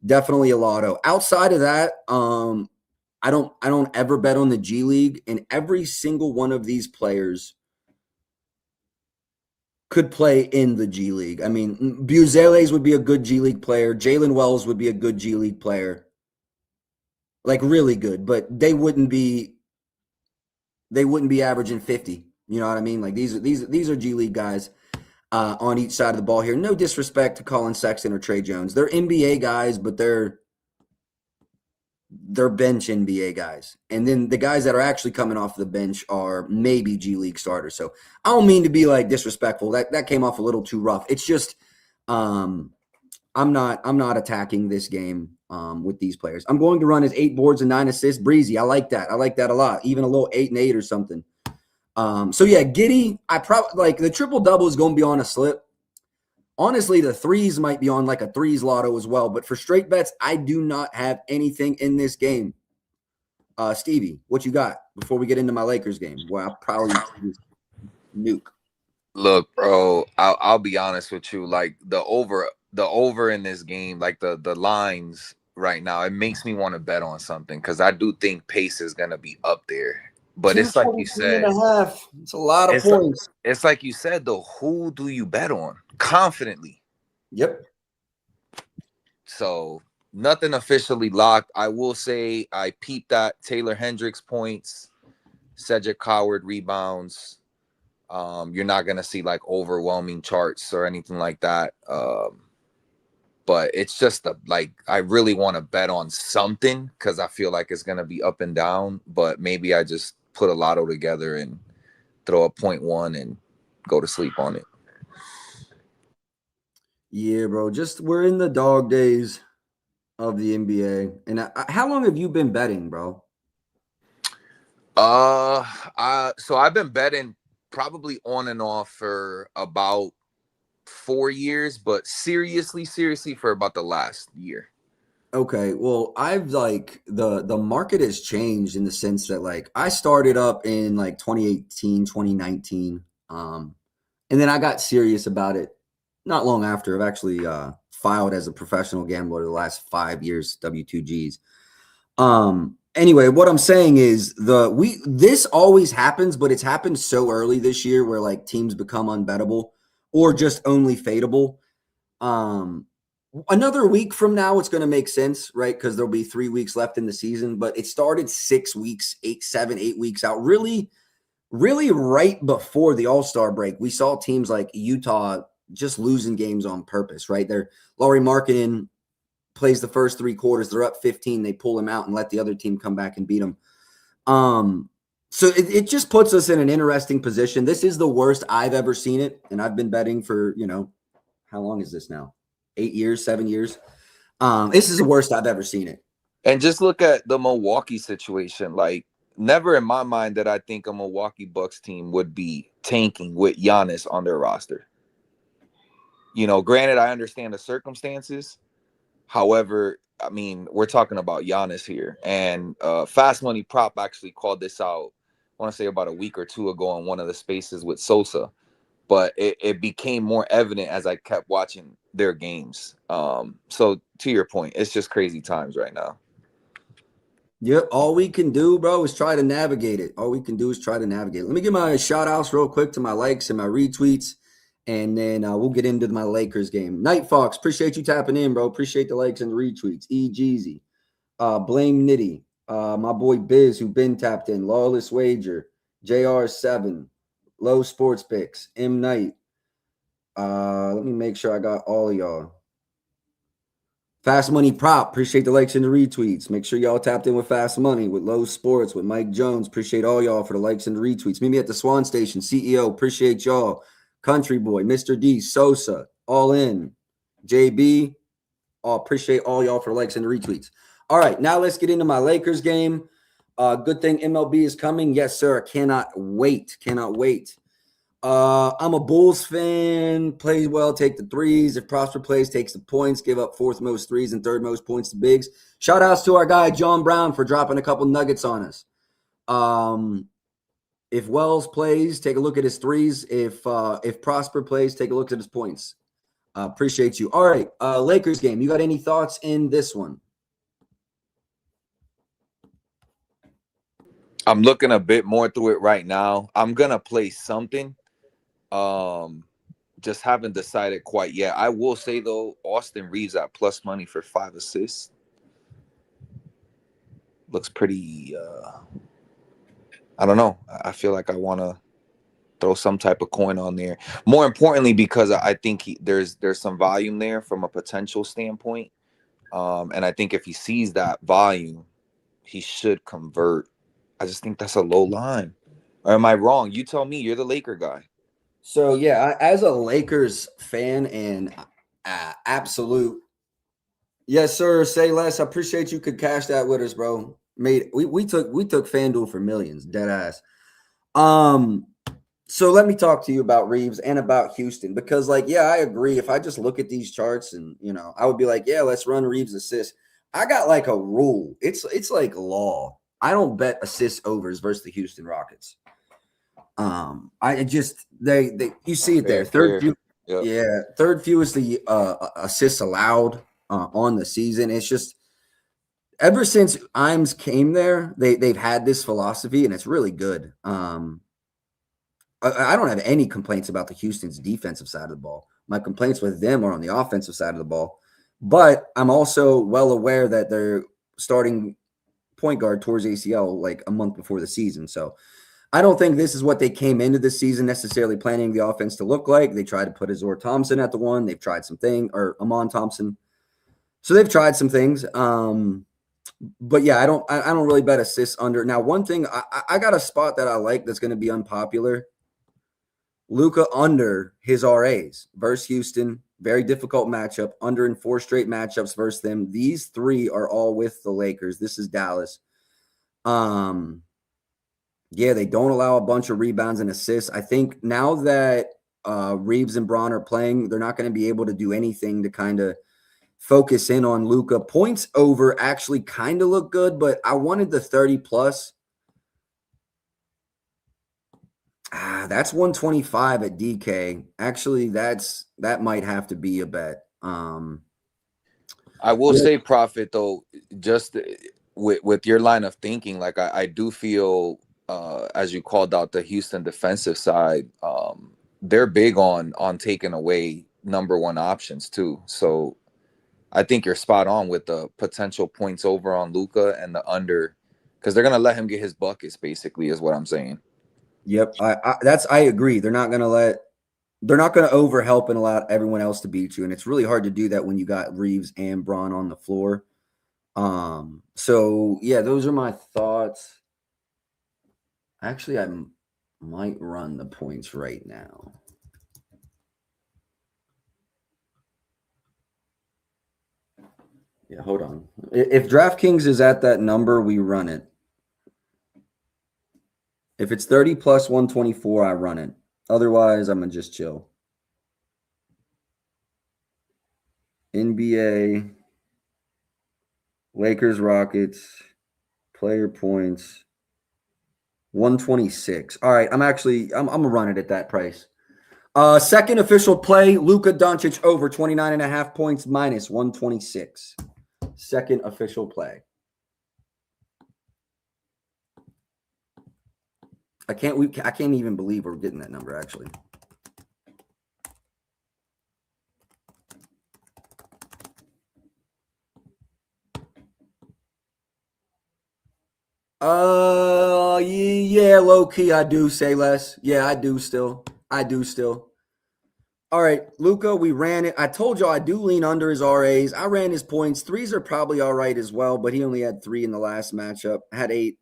definitely a lotto. Outside of that, I don't ever bet on the G League, and every single one of these players could play in the G League. I mean, Buzeles would be a good G League player. Jalen Wells would be a good G League player. Like really good, but they wouldn't be averaging 50. You know what I mean? Like these are G League guys on each side of the ball here. No disrespect to Colin Sexton or Trey Jones. They're NBA guys, but they're bench NBA guys. And then the guys that are actually coming off the bench are maybe G League starters. So I don't mean to be like disrespectful. That came off a little too rough. It's just I'm not attacking this game with these players. I'm going to run his 8 boards and 9 assists. Breezy. I like that. I like that a lot. Even a little 8 and 8 or something. So yeah, Giddey, I probably like the triple double is going to be on a slip. Honestly, the threes might be on like a threes lotto as well. But for straight bets, I do not have anything in this game. Stevie, what you got before we get into my Lakers game? Well, I'll probably nuke. Look, bro, I'll be honest with you. Like the over in this game, like the lines right now, it makes me want to bet on something because I do think pace is gonna be up there. But it's like you said, it's a lot of points. It's like you said, though. Who do you bet on confidently? Yep. So nothing officially locked. I will say I peeped that Taylor Hendricks points, Cedric Howard rebounds. You're not gonna see like overwhelming charts or anything like that. But it's just I really want to bet on something because I feel like it's gonna be up and down. But maybe I just put a lotto together and throw a 0.1 and go to sleep on it. Yeah, bro. We're in the dog days of the NBA. And how long have you been betting, bro? So I've been betting probably on and off for about 4 years, but seriously for about the last year. Okay, well, I've the market has changed in the sense that like I started up in like 2018, 2019, and then I got serious about it not long after. I've actually filed as a professional gambler the last 5 years, W2Gs. Anyway, what I'm saying is this always happens, but it's happened so early this year where like teams become unbettable or just only fadeable. Another week from now, it's going to make sense, right? Because there'll be 3 weeks left in the season, but it started 6 weeks, 8 weeks out. Really right before the All-Star break, we saw teams like Utah just losing games on purpose, right? Lauri Markkanen plays the first 3 quarters. They're up 15. They pull him out and let the other team come back and beat them. So it just puts us in an interesting position. This is the worst I've ever seen it. And I've been betting for, how long is this now? 8 years, 7 years. This is the worst I've ever seen it. And just look at the Milwaukee situation. Like, never in my mind that I think a Milwaukee Bucks team would be tanking with Giannis on their roster. Granted, I understand the circumstances. However, I mean, we're talking about Giannis here. And Fast Money Prop actually called this out, I want to say about a week or 2 ago on one of the spaces with Sosa. But it became more evident as I kept watching their games. So to your point, it's just crazy times right now. Yep. All we can do, bro, is try to navigate it. All we can do is try to navigate it. Let me give my shout outs real quick to my likes and my retweets, and then we'll get into my Lakers game. Night Fox, appreciate you tapping in, bro. Appreciate the likes and the retweets. E. Jeezy, Blame Nitty, my boy Biz, who been tapped in, Lawless Wager, JR7, Low Sports Picks, M. Knight. Let me make sure I got all of y'all. Fast Money Prop, appreciate the likes and the retweets. Make sure y'all tapped in with Fast Money, with Low Sports, with Mike Jones. Appreciate all y'all for the likes and the retweets. Meet me at the Swan Station, CEO. Appreciate y'all. Country Boy, Mr. D, Sosa, All In, JB. Appreciate all y'all for the likes and the retweets. All right, now let's get into my Lakers game. Good thing MLB is coming. Yes, sir. Cannot wait. Cannot wait. I'm a Bulls fan. Plays well, take the threes. If Prosper plays, takes the points. Give up fourth most threes and third most points to bigs. Shout outs to our guy John Brown for dropping a couple nuggets on us. If Wells plays, take a look at his threes. If Prosper plays, take a look at his points. Appreciate you. All right, Lakers game. You got any thoughts in this one? I'm looking a bit more through it right now. I'm gonna play something. Just haven't decided quite yet. I will say though, Austin Reeves at plus money for 5 assists looks pretty. I don't know. I feel like I want to throw some type of coin on there. More importantly, because I think there's some volume there from a potential standpoint, and I think if he sees that volume, he should convert. I just think that's a low line. Or am I wrong? You tell me. You're the Laker guy. So, yeah, as a Lakers fan and absolute, yes, sir, say less. I appreciate you could cash that with us, bro. We took FanDuel for millions, dead ass. So let me talk to you about Reeves and about Houston because, like, yeah, I agree. If I just look at these charts and, I would be like, yeah, let's run Reeves assists. I got like a rule. It's like law. I don't bet assist overs versus the Houston Rockets. I just you see it there. Third fewest the assists allowed on the season. It's just ever since Imes came there, they've had this philosophy and it's really good. I don't have any complaints about the Houston's defensive side of the ball. My complaints with them are on the offensive side of the ball. But I'm also well aware that they're starting point guard towards ACL like a month before the season. So I don't think this is what they came into the season necessarily planning the offense to look like. They tried to put Azor Thompson at the one. They've tried or Amon Thompson. So they've tried some things. But yeah, I don't really bet assists under. Now, one thing I got a spot that I like that's going to be unpopular. Luka under his RAs versus Houston. Very difficult matchup. Under in 4 straight matchups versus them. These 3 are all with the Lakers. This is Dallas. Yeah, they don't allow a bunch of rebounds and assists. I think now that Reeves and Braun are playing, they're not going to be able to do anything to kind of focus in on Luka. Points over actually kind of look good, but I wanted the 30 plus. That's 125 at DK. Actually, that might have to be a bet. I will say, Prophet, though, just with your line of thinking, like I do feel, as you called out the Houston defensive side, they're big on taking away number 1 options too. So I think you're spot on with the potential points over on Luka and the under, because they're gonna let him get his buckets. Basically, is what I'm saying. Yep, I agree. They're not gonna overhelp and allow everyone else to beat you, and it's really hard to do that when you got Reeves and Braun on the floor. So yeah, those are my thoughts. Actually, I might run the points right now. Yeah, hold on. If DraftKings is at that number, we run it. If it's 30 plus 124, I run it. Otherwise, I'm going to just chill. NBA, Lakers, Rockets, player points, 126. All right, I'm going to run it at that price. Second official play, Luka Doncic over 29.5 points minus 126. Second official play. I can't even believe we're getting that number, actually. Yeah, low key, I do say less. Yeah, I do still. All right, Luka, we ran it. I told you I do lean under his RAs. I ran his points. Threes are probably all right as well, but he only had 3 in the last matchup. Had 8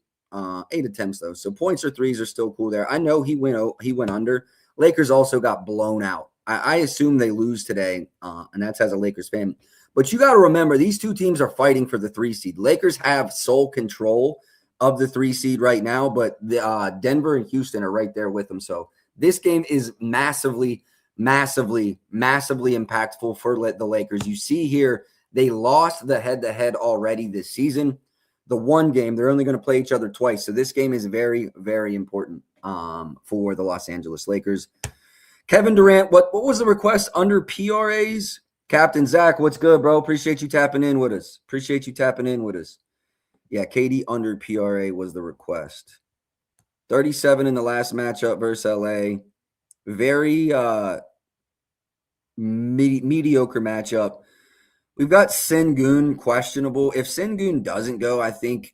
attempts though. So points or threes are still cool there. I know he went under. Lakers also got blown out. I assume they lose today, and that's as a Lakers fan. But you got to remember, these two teams are fighting for the 3 seed. Lakers have sole control of the 3 seed right now, but the Denver and Houston are right there with them. So this game is massively impactful for the Lakers. You see here, they lost the head-to-head already this season. The one game, they're only going to play each other twice. So this game is very, very important for the Los Angeles Lakers. Kevin Durant, what was the request under PRAs? Captain Zach, what's good, bro? Appreciate you tapping in with us. Yeah, KD under PRA was the request. 37 in the last matchup versus LA. Very mediocre matchup. We've got Sengun questionable. If Sengun doesn't go, I think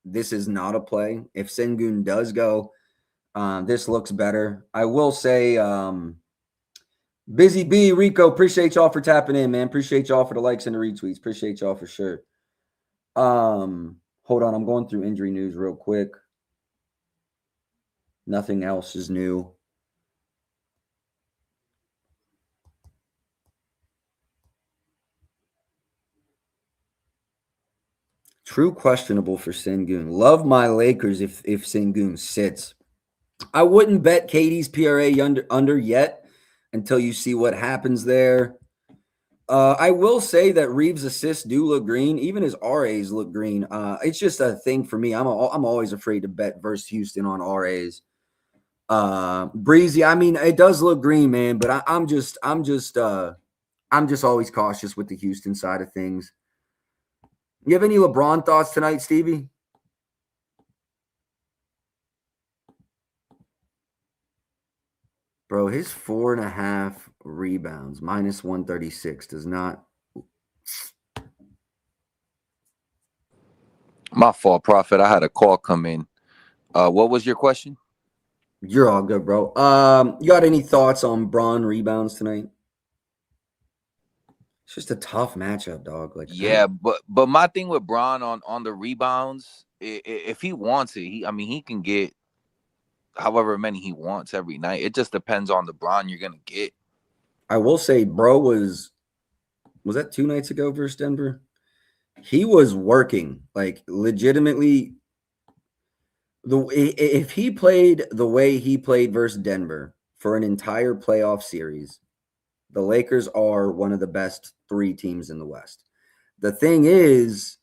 this is not a play. If Sengun does go, this looks better. I will say, Busy B, Rico, appreciate y'all for tapping in, man. Appreciate y'all for the likes and the retweets. Appreciate y'all for sure. Hold on, I'm going through injury news real quick. Nothing else is new. True questionable for Sengun. Love my Lakers if Sengun sits. I wouldn't bet KD's PRA under yet until you see what happens there. I will say that Reeves' assists do look green. Even his RAs look green. It's just a thing for me. I'm always afraid to bet versus Houston on RAs. Breezy, I mean, it does look green, man, but I'm just always cautious with the Houston side of things. You have any LeBron thoughts tonight, Stevie? Bro, his 4.5 rebounds, minus 136, does not. My fault, Prophet. I had a call come in. What was your question? You're all good, bro. You got any thoughts on Bron rebounds tonight? It's just a tough matchup, dog. Like, yeah, but my thing with Bron on the rebounds, if he wants it, he can get however many he wants every night. It just depends on the Bron you're gonna get. I will say, bro, was that 2 nights ago versus Denver? He was working, like, legitimately. If he played the way he played versus Denver for an entire playoff series, the Lakers are one of the best 3 teams in the West. The thing is,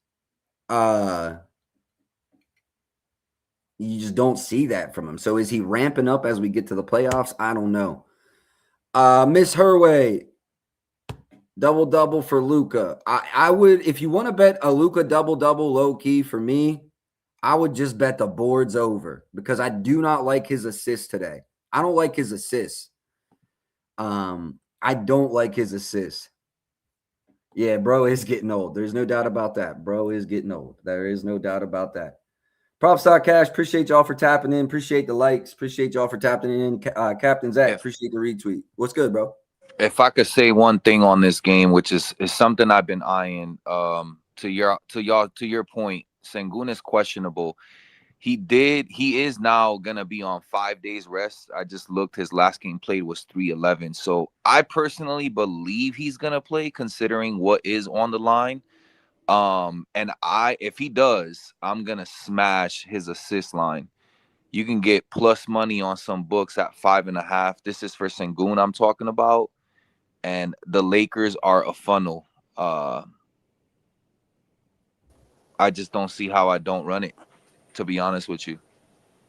you just don't see that from him. So is he ramping up as we get to the playoffs? I don't know. Miss Herway, double-double for Luka. I would, if you want to bet a Luka double-double low-key for me, I would just bet the boards over because I do not like his assists today. I don't like his assists. I don't like his assists. Yeah, bro is getting old. There's no doubt about that. Bro is getting old. There is no doubt about that. Props.cash, appreciate y'all for tapping in. Appreciate the likes. Appreciate y'all for tapping in. Captain Zach, appreciate the retweet. What's good, bro? If I could say one thing on this game, which is something I've been eyeing, to your point, Sengun is questionable. He is now gonna be on 5 days rest. I just looked, his last game played was 3-11. So I personally believe he's gonna play considering what is on the line. And if he does, I'm gonna smash his assist line. You can get plus money on some books at 5.5. This is for Sengun I'm talking about. And the Lakers are a funnel. I just don't see how I don't run it, to be honest with you.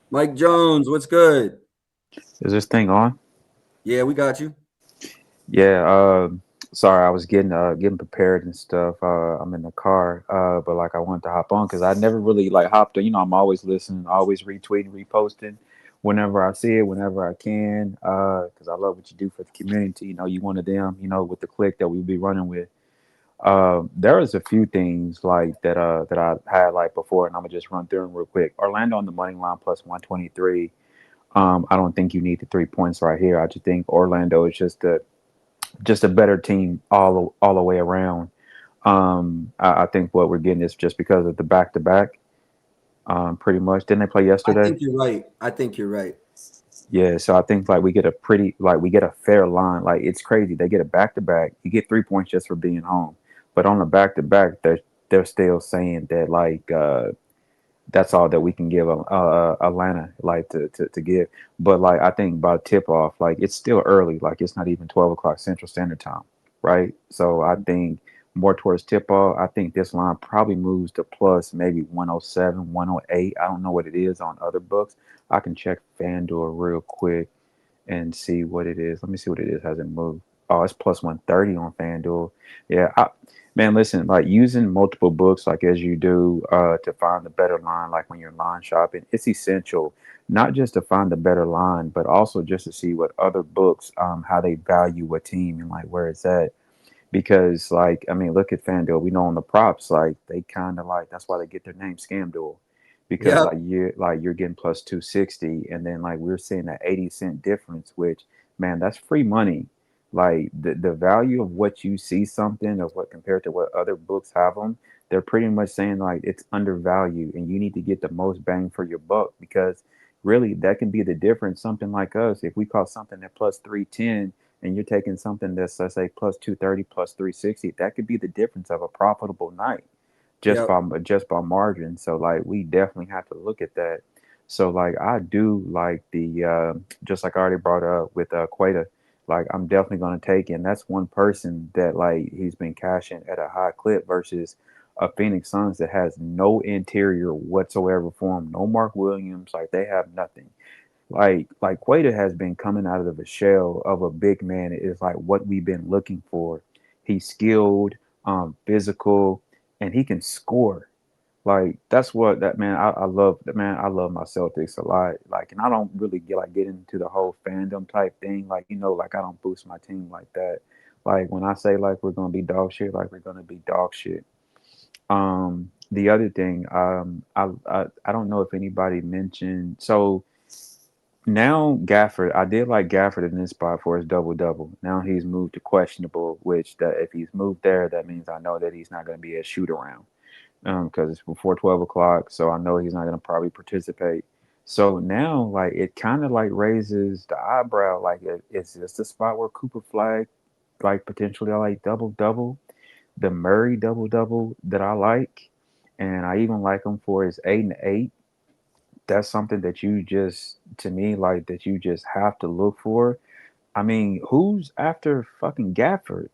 Mike Jones, what's good? Is this thing on? Yeah, we got you. Yeah, sorry, I was getting prepared and stuff. I'm in the car, but like I wanted to hop on because I never really like hopped on. I'm always listening, always retweeting, reposting whenever I see it, whenever I can, because I love what you do for the community. You one of them, with the click that we be running with. There was a few things like that I had like before, and I'm gonna just run through them real quick. Orlando on the money line plus 123. I don't think you need the 3 points right here. I just think Orlando is just a better team all the way around. I think what we're getting is just because of the back to back. Pretty much. Didn't they play I yesterday? think you're right. I think you're right. Yeah. So I think like we get a fair line. Like it's crazy. They get a back to back. You get 3 points just for being home, but on the back to back, they're still saying that like that's all that we can give Atlanta like to give. But like I think by tip off, like it's still early. Like it's not even 12 o'clock Central Standard Time, right? So I think more towards tip off. I think this line probably moves to plus maybe 107, 108. I don't know what it is on other books. I can check FanDuel real quick and see what it is. Let me see what it is. Hasn't moved. Oh, it's plus 130 on FanDuel. Yeah, man, listen, like using multiple books, like as you do, to find the better line, like when you're line shopping, it's essential not just to find the better line, but also just to see what other books, how they value a team and like where it's at. Because, like, I mean, look at FanDuel. We know on the props, like they kind of like that's why they get their name Scam Duel, because Yep. you're getting plus 260, and then like we're seeing that 80 cent difference, which man, that's free money. Like the value of what you see something of what compared to what other books have them, they're pretty much saying like it's undervalued, and you need to get the most bang for your buck because really that can be the difference. Something like us, if we call something at plus 310 and you're taking something that's let's say plus 230 plus 360, that could be the difference of a profitable night Yep. just by margin. So like we definitely have to look at that. So like I do like the just like I already brought up with Queta, like I'm definitely going to take and that's one person that like he's been cashing at a high clip versus a Phoenix Suns that has no interior whatsoever for him, no Mark Williams, like they have nothing. Like Quader has been coming out of a shell of a big man. Is like what we've been looking for. He's skilled, physical, and he can score. Like that's what that man. I love that man. I love my Celtics a lot. Like, and I don't really get into the whole fandom type thing. Like like I don't boost my team like that. Like when I say like we're gonna be dog shit, like we're gonna be dog shit. The other thing, I don't know if anybody mentioned so now Gafford, I did like Gafford in this spot for his double double. Now he's moved to questionable, which that if he's moved there, that means I know that he's not going to be a shoot around because it's before 12 o'clock. So I know he's not going to probably participate. So now, like it kind of like raises the eyebrow. Like, is this the spot where Cooper Flag, like potentially like double double, the Murray double double that I like, and I even like him for his 8 and 8. That's something that you just to me like that you just have to look for. I mean, who's after fucking Gafford?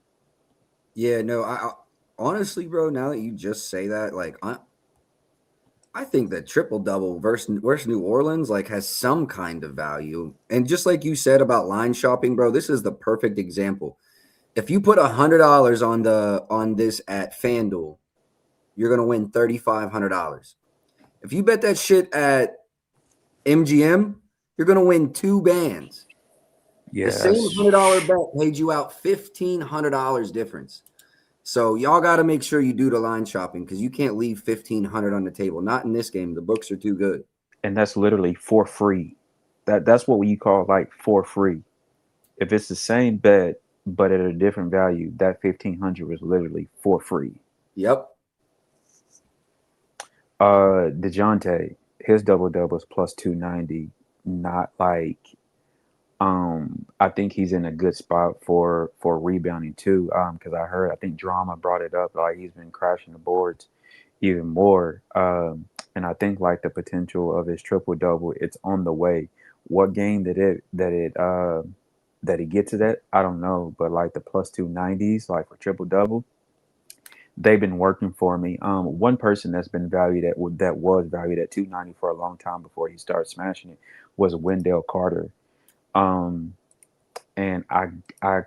Yeah, no, I honestly, bro, now that you just say that, like I think that triple double versus New Orleans like has some kind of value. And just like you said about line shopping, bro, this is the perfect example. If you put $100 on this at FanDuel, you're gonna win $3,500. If you bet that shit at MGM, you're gonna win 2 bands. The same Yes. $100 bet paid you out $1,500 difference. So y'all got to make sure you do the line shopping because you can't leave 1,500 on the table. Not in this game. The books are too good. And that's literally for free. That's what you call like for free. If it's the same bet but at a different value, that 1,500 was literally for free. Yep. DeJounte, his double double is plus 290. Not like I think he's in a good spot for rebounding too. Because I think Drama brought it up, like he's been crashing the boards even more. And I think like the potential of his triple double, it's on the way. What game that he gets to that, I don't know. But like the plus 290s, like for triple double, they've been working for me. One person that's been valued that was valued at 290 for a long time before he started smashing it was Wendell Carter. Um, And I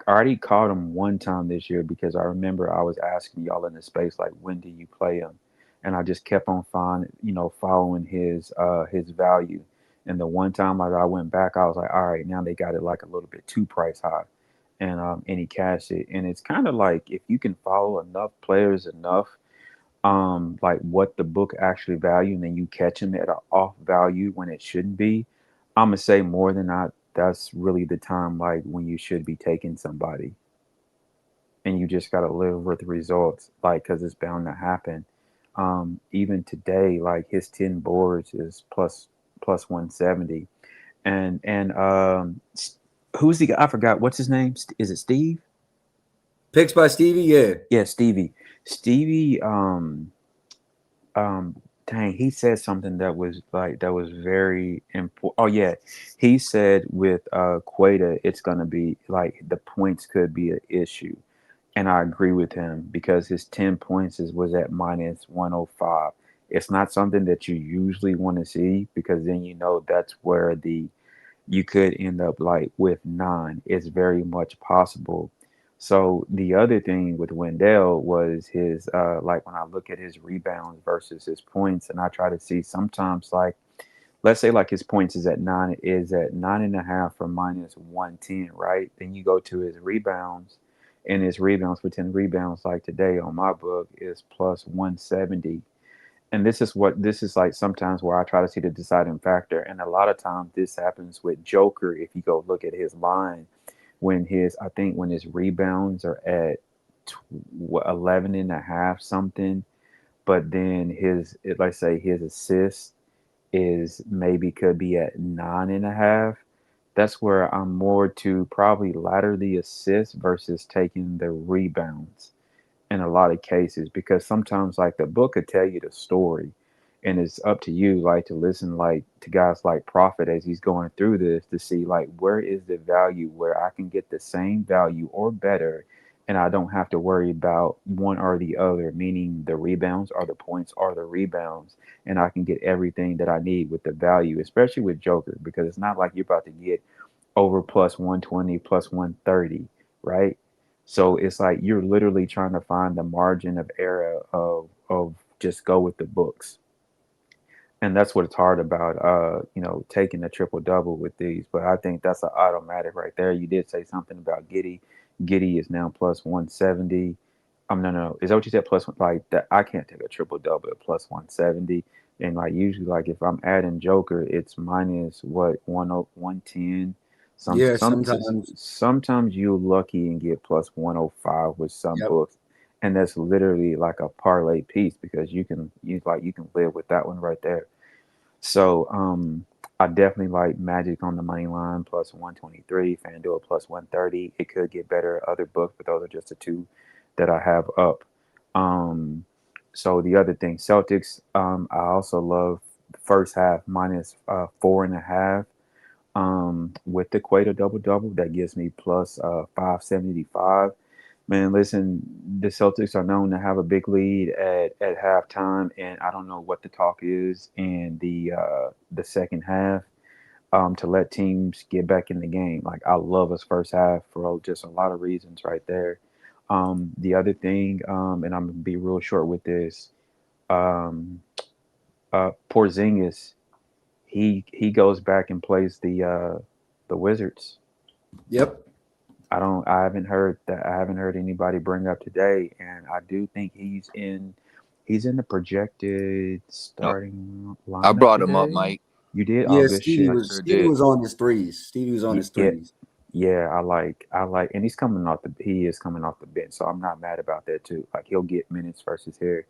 already caught him one time this year because I remember I was asking y'all in the space like, when do you play him? And I just kept on following his value. And the one time I went back, I was like, all right, now they got it like a little bit too price high, and he cashed it. And it's kind of like if you can follow enough players enough, like what the book actually value, and then you catch him at an off value when it shouldn't be. I'm gonna say more than not, that's really the time like when you should be taking somebody, and you just gotta live with the results, like because it's bound to happen. Even today, like his 10 boards is plus 170, and who's the guy? I forgot what's his name. Is it Steve? Picks by Stevie, yeah. Yeah, Stevie. Stevie, dang, he said something that was very important. Oh yeah, he said with Queta, it's gonna be like the points could be an issue, and I agree with him because his 10 points was at minus 105. It's not something that you usually want to see because then that's where you could end up like with 9. It's very much possible. So the other thing with Wendell was his like when I look at his rebounds versus his points, and I try to see sometimes like let's say like his points is at 9.5 for minus 110, right? Then you go to his rebounds, and his rebounds for 10 rebounds like today on my book is plus 170. And this is like sometimes where I try to see the deciding factor. And a lot of times this happens with Joker. If you go look at his line, when his rebounds are at 11.5 something, but then let's say his assist is maybe could be at 9.5. That's where I'm more to probably ladder the assist versus taking the rebounds in a lot of cases, because sometimes like the book could tell you the story, and it's up to you like to listen like to guys like Prophet as he's going through this to see like where is the value where I can get the same value or better, and I don't have to worry about one or the other, meaning the rebounds or the points or the rebounds, and I can get everything that I need with the value, especially with Joker, because it's not like you're about to get over plus 120 plus 130, right? So it's like you're literally trying to find the margin of error of just go with the books. And that's what it's hard about taking a triple double with these. But I think that's an automatic right there. You did say something about Giddy. Giddy is now plus 170. No. Is that what you said? Plus like that I can't take a triple double at plus 170. And like usually like if I'm adding Joker, it's minus what 110. Yeah, sometimes. Sometimes you're lucky and get plus 105 with some Yep. books, and that's literally like a parlay piece because you can live with that one right there. So I definitely like Magic on the money line plus 123, FanDuel plus 130. It could get better other books, but those are just the two that I have up. So the other thing, Celtics, I also love the first half minus 4.5. With the Queta double double, that gives me plus 575. Man, listen, the Celtics are known to have a big lead at halftime, and I don't know what the talk is in the second half to let teams get back in the game. Like I love us first half for just a lot of reasons right there. The other thing, and I'm gonna be real short with this, um, Porzingis, he goes back and plays the Wizards. Yep. I haven't heard that. I haven't heard anybody bring up today, and I do think he's in the projected starting lineup. I brought him up, today. Mike. You did? Yeah, Oh, good shit. Stevie was on his threes. Stevie was on his Yeah, threes. yeah. I like, and he is coming off the bench, so I'm not mad about that too. Like he'll get minutes versus here.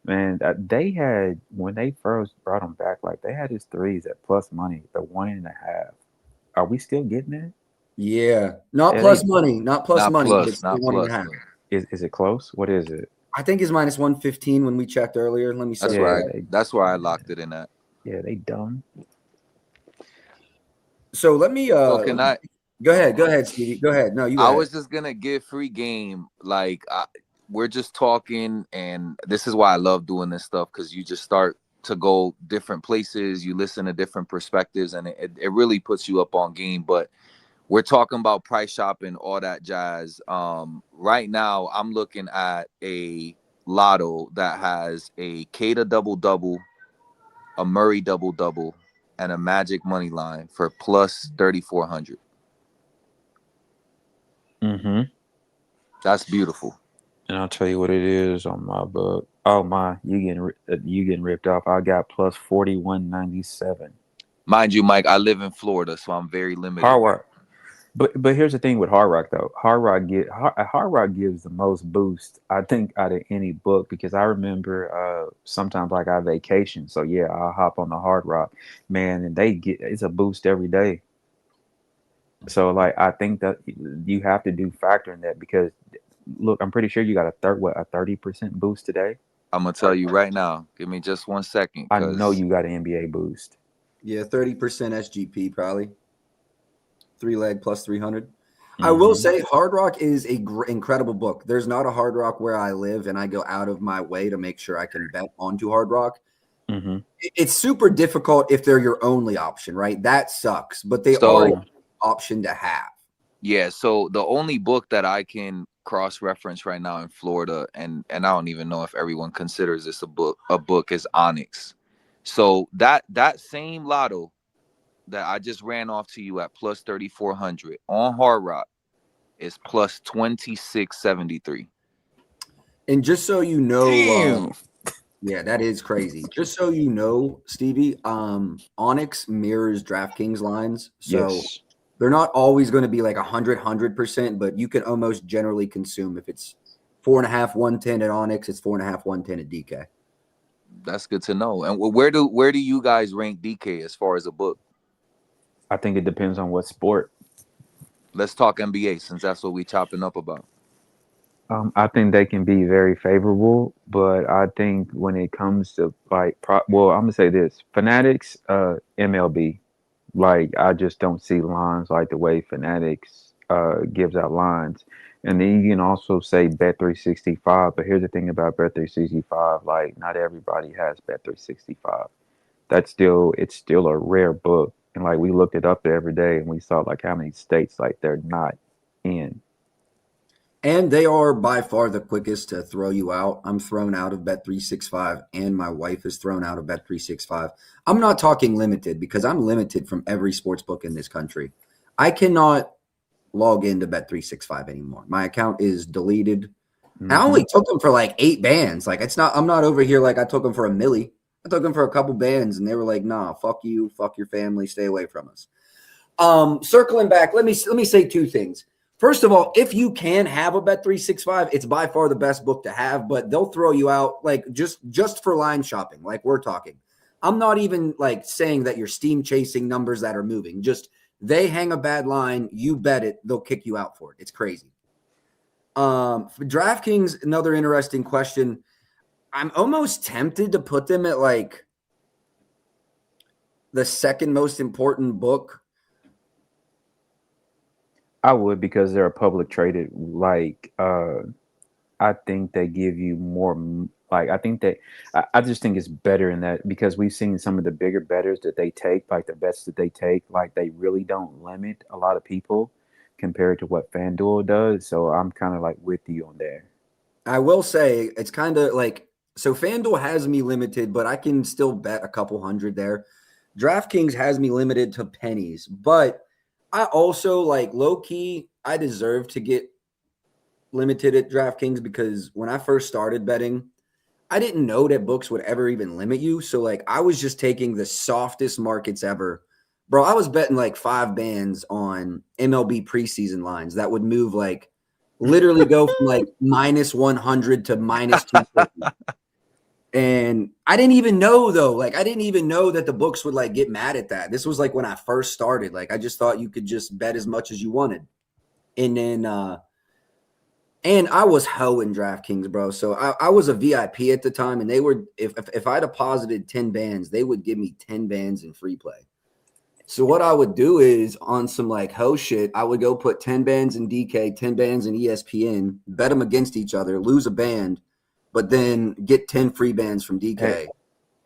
Man, they had when they first brought him back, like they had his threes at plus money, the 1.5. Are we still getting that? Yeah. Not It plus ain't money. Not plus Not money, but plus, it's still not one and a plus. half. man. is it close? What is it? I think it's minus 115 when we checked earlier. Let me That's say why. that. That's why I locked it in at. Yeah, they dumb. So let me So can I? go ahead, Stevie. Go ahead. No, you go I ahead. was just gonna give free game. Like we're just talking, and this is why I love doing this stuff because you just start to go different places. You listen to different perspectives, and it really puts you up on game. But we're talking about price shopping, all that jazz. Right now, I'm looking at a lotto that has a Cada double-double, a Murray double-double, and a Magic money line for plus 3,400. Mm-hmm. That's beautiful. And I'll tell you what it is on my book. Oh my, you getting ripped off. I got plus 41.97. Mind you, Mike, I live in Florida, so I'm very limited. Hard Rock. But here's the thing with Hard Rock though. Hard Rock gives the most boost, I think, out of any book, because I remember sometimes like I vacation. So yeah, I'll hop on the Hard Rock, man, and it's a boost every day. So like I think that you have to do factor in that, because look, I'm pretty sure you got a 30% boost today. I'm gonna tell you right now. Give me just 1 second. I know you got an NBA boost. Yeah, 30% SGP probably. 3-leg plus 300. I will say Hard Rock is a incredible book. There's not a Hard Rock where I live, and I go out of my way to make sure I can bet onto Hard Rock. It's super difficult if they're your only option, right? That sucks, but they are an option to have. Yeah, so the only book that I can cross-reference right now in Florida, and I don't even know if everyone considers this a book is Onyx. So that same lotto that I just ran off to you at plus 3,400 on Hard Rock is plus 2673. And just so you know, yeah, that is crazy. Just so you know, Stevie, Onyx mirrors DraftKings lines, so they're not always going to be like 100%, but you can almost generally consume. If it's 4.5, 110 at Onyx, it's 4.5, 110 at DK. That's good to know. And where do you guys rank DK as far as a book? I think it depends on what sport. Let's talk NBA, since that's what we chopping up about. I think they can be very favorable, but I think when it comes to like, I'm gonna say this: Fanatics, MLB. Like, I just don't see lines like the way Fanatics gives out lines. And then you can also say Bet365, but here's the thing about Bet365: like, not everybody has Bet365. It's still a rare book. And like, we looked it up the other day and we saw like how many states like they're not in. And they are by far the quickest to throw you out. I'm thrown out of Bet365, and my wife is thrown out of Bet365. I'm not talking limited, because I'm limited from every sports book in this country. I cannot log into Bet365 anymore. My account is deleted. I only took them for like 8 bands. Like, I'm not over here like I took them for a milli. I took them for a couple bands, and they were like, nah, fuck you, fuck your family, stay away from us. Circling back, let me say 2 things. First of all, if you can have a Bet365, it's by far the best book to have, but they'll throw you out like just for line shopping, like we're talking. I'm not even like saying that you're steam chasing numbers that are moving. Just they hang a bad line, you bet it, they'll kick you out for it. It's crazy. For DraftKings, another interesting question. I'm almost tempted to put them at like the second most important book. I would, because they're a public traded. Like, I think they give you more. Like, I just think it's better in that, because we've seen some of the bigger bettors that they take, like the bets that they take, like they really don't limit a lot of people compared to what FanDuel does. So I'm kind of like with you on there. I will say it's kind of like, so FanDuel has me limited, but I can still bet a couple hundred there. DraftKings has me limited to pennies, but I also like low key, I deserve to get limited at DraftKings, because when I first started betting, I didn't know that books would ever even limit you. So like, I was just taking the softest markets ever. Bro, I was betting like 5 bands on MLB preseason lines that would move like literally go from like minus 100 to minus 250. And I didn't even know though. Like, I didn't even know that the books would like get mad at that. This was like when I first started. Like, I just thought you could just bet as much as you wanted. And then, and I was hoeing DraftKings, bro. So I was a VIP at the time, and they were, if I deposited 10 bands, they would give me 10 bands in free play. So what I would do is, on some like hoe shit, I would go put 10 bands in DK, 10 bands in ESPN, bet them against each other, lose a band, but then get 10 free bands from DK.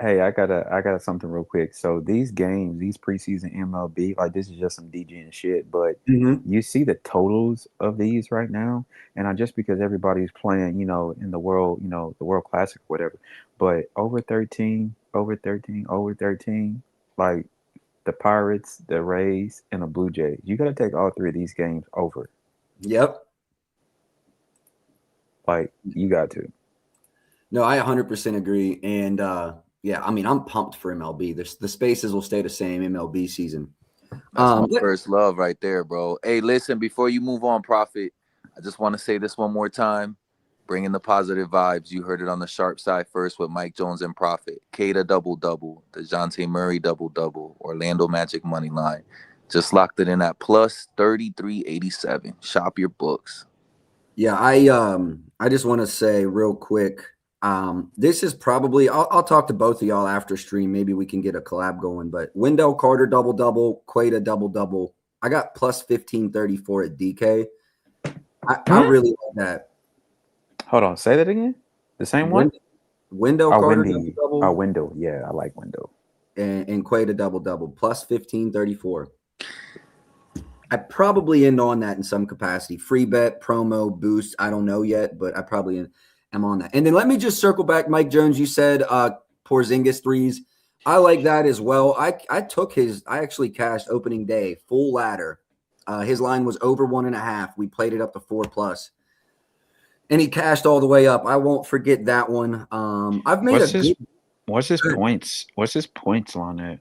Hey, I got something real quick. So these games, these preseason MLB, like this is just some DG and shit, but Mm-hmm. you see the totals of these right now, and I just because everybody's playing, in the world, the World Classic, whatever, but over 13, over 13, over 13, like the Pirates, the Rays, and the Blue Jays. You got to take all three of these games over. Yep. Like you got to. No, I 100% agree. And yeah, I mean, I'm pumped for MLB. The spaces will stay the same MLB season. That's my first love right there, bro. Hey, listen, before you move on, Prophet, I just want to say this one more time. Bring in the positive vibes. You heard it on the sharp side first with Mike Jones and Prophet. Kata double-double, DeJounte Murray double-double, Orlando Magic money line. Just locked it in at plus 33.87. Shop your books. Yeah, I just want to say real quick, this is probably I'll talk to both of y'all after stream. Maybe we can get a collab going. But Wendell Carter double-double, Queta double-double. I got plus 1534 at DK. I really like that. Hold on, say that again. The same one? Wendell Carter double-double. Oh, Wendell. Yeah, I like Wendell. And Queta double-double, plus 1534. I probably end on that in some capacity. Free bet, promo, boost. I don't know yet, but I probably am on that. And then let me just circle back. Mike Jones, you said Porzingis threes. I like that as well. I actually cashed opening day, full ladder. His line was over 1.5. We played it up to 4+. And he cashed all the way up. I won't forget that one. I've made what's his points? What's his points on it?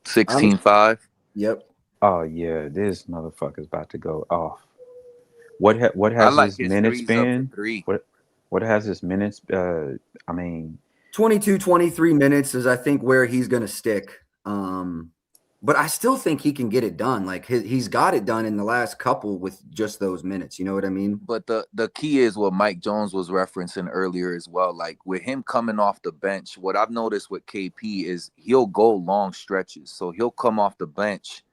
16.5. Yep. Oh yeah, this motherfucker's about to go off. What has his minutes been? What has his minutes? 22, 23 minutes is I think where he's gonna stick. But I still think he can get it done. Like he's got it done in the last couple with just those minutes. You know what I mean? But the key is what Mike Jones was referencing earlier as well. Like with him coming off the bench, what I've noticed with KP is he'll go long stretches. So he'll come off the bench,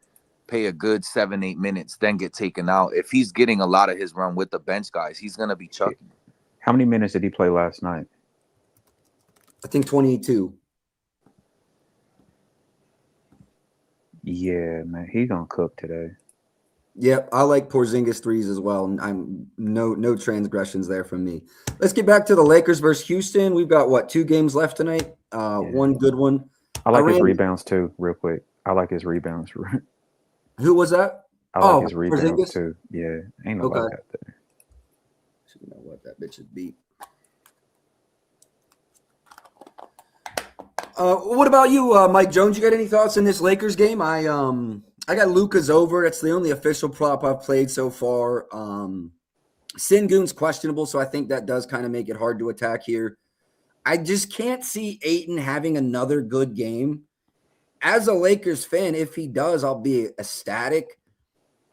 pay a good 7-8 minutes, then get taken out. If he's getting a lot of his run with the bench guys, he's gonna be chucking. How many minutes did he play last night? I think 22. Yeah, man, he's gonna cook today. Yep, I like Porzingis threes as well. And I'm no transgressions there from me. Let's get back to the Lakers versus Houston. We've got 2 games left tonight. One good one. I like his rebounds too, real quick. I like his rebounds. Who was that? I like his rebounds Porzingis? too. Yeah, ain't nobody got there. You know what, that bitch is beat. What about you, Mike Jones? You got any thoughts in this Lakers game? I got Luka's over. That's the only official prop I've played so far. Sengun's questionable, so I think that does kind of make it hard to attack here. I just can't see Ayton having another good game. As a Lakers fan, if he does, I'll be ecstatic.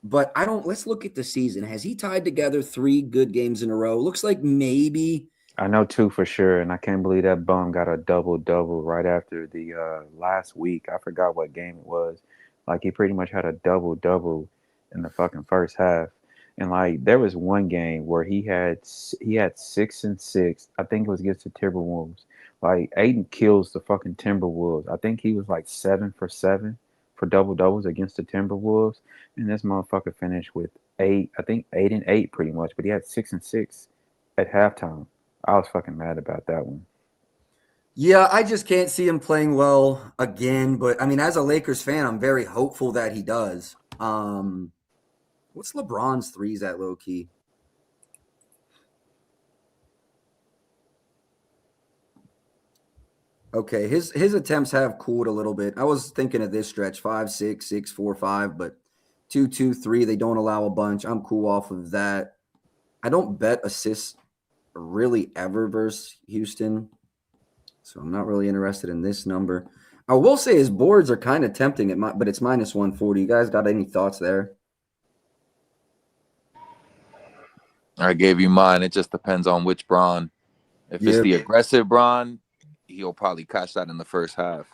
But I don't. Let's look at the season. Has he tied together 3 good games in a row? Looks like maybe. I know 2 for sure, and I can't believe that bum got a double-double right after the last week. I forgot what game it was. Like, he pretty much had a double-double in the fucking first half. And, like, there was one game where he had 6 and 6. I think it was against the Timberwolves. Like, Ayton kills the fucking Timberwolves. I think he was, like, 7 for 7 for double-doubles against the Timberwolves. And this motherfucker finished with 8 and 8 pretty much. But he had 6 and 6 at halftime. I was fucking mad about that one. Yeah, I just can't see him playing well again. But, I mean, as a Lakers fan, I'm very hopeful that he does. What's LeBron's threes at low-key? Okay, his attempts have cooled a little bit. I was thinking of this stretch, 5-6, 6-4-5, but 2-2-3, they don't allow a bunch. I'm cool off of that. I don't bet assists really ever versus Houston, so I'm not really interested in this number. I will say his boards are kind of tempting, but it's minus 140. You guys got any thoughts there? I gave you mine. It just depends on which Bron. If it's the aggressive Bron, he'll probably catch that in the first half.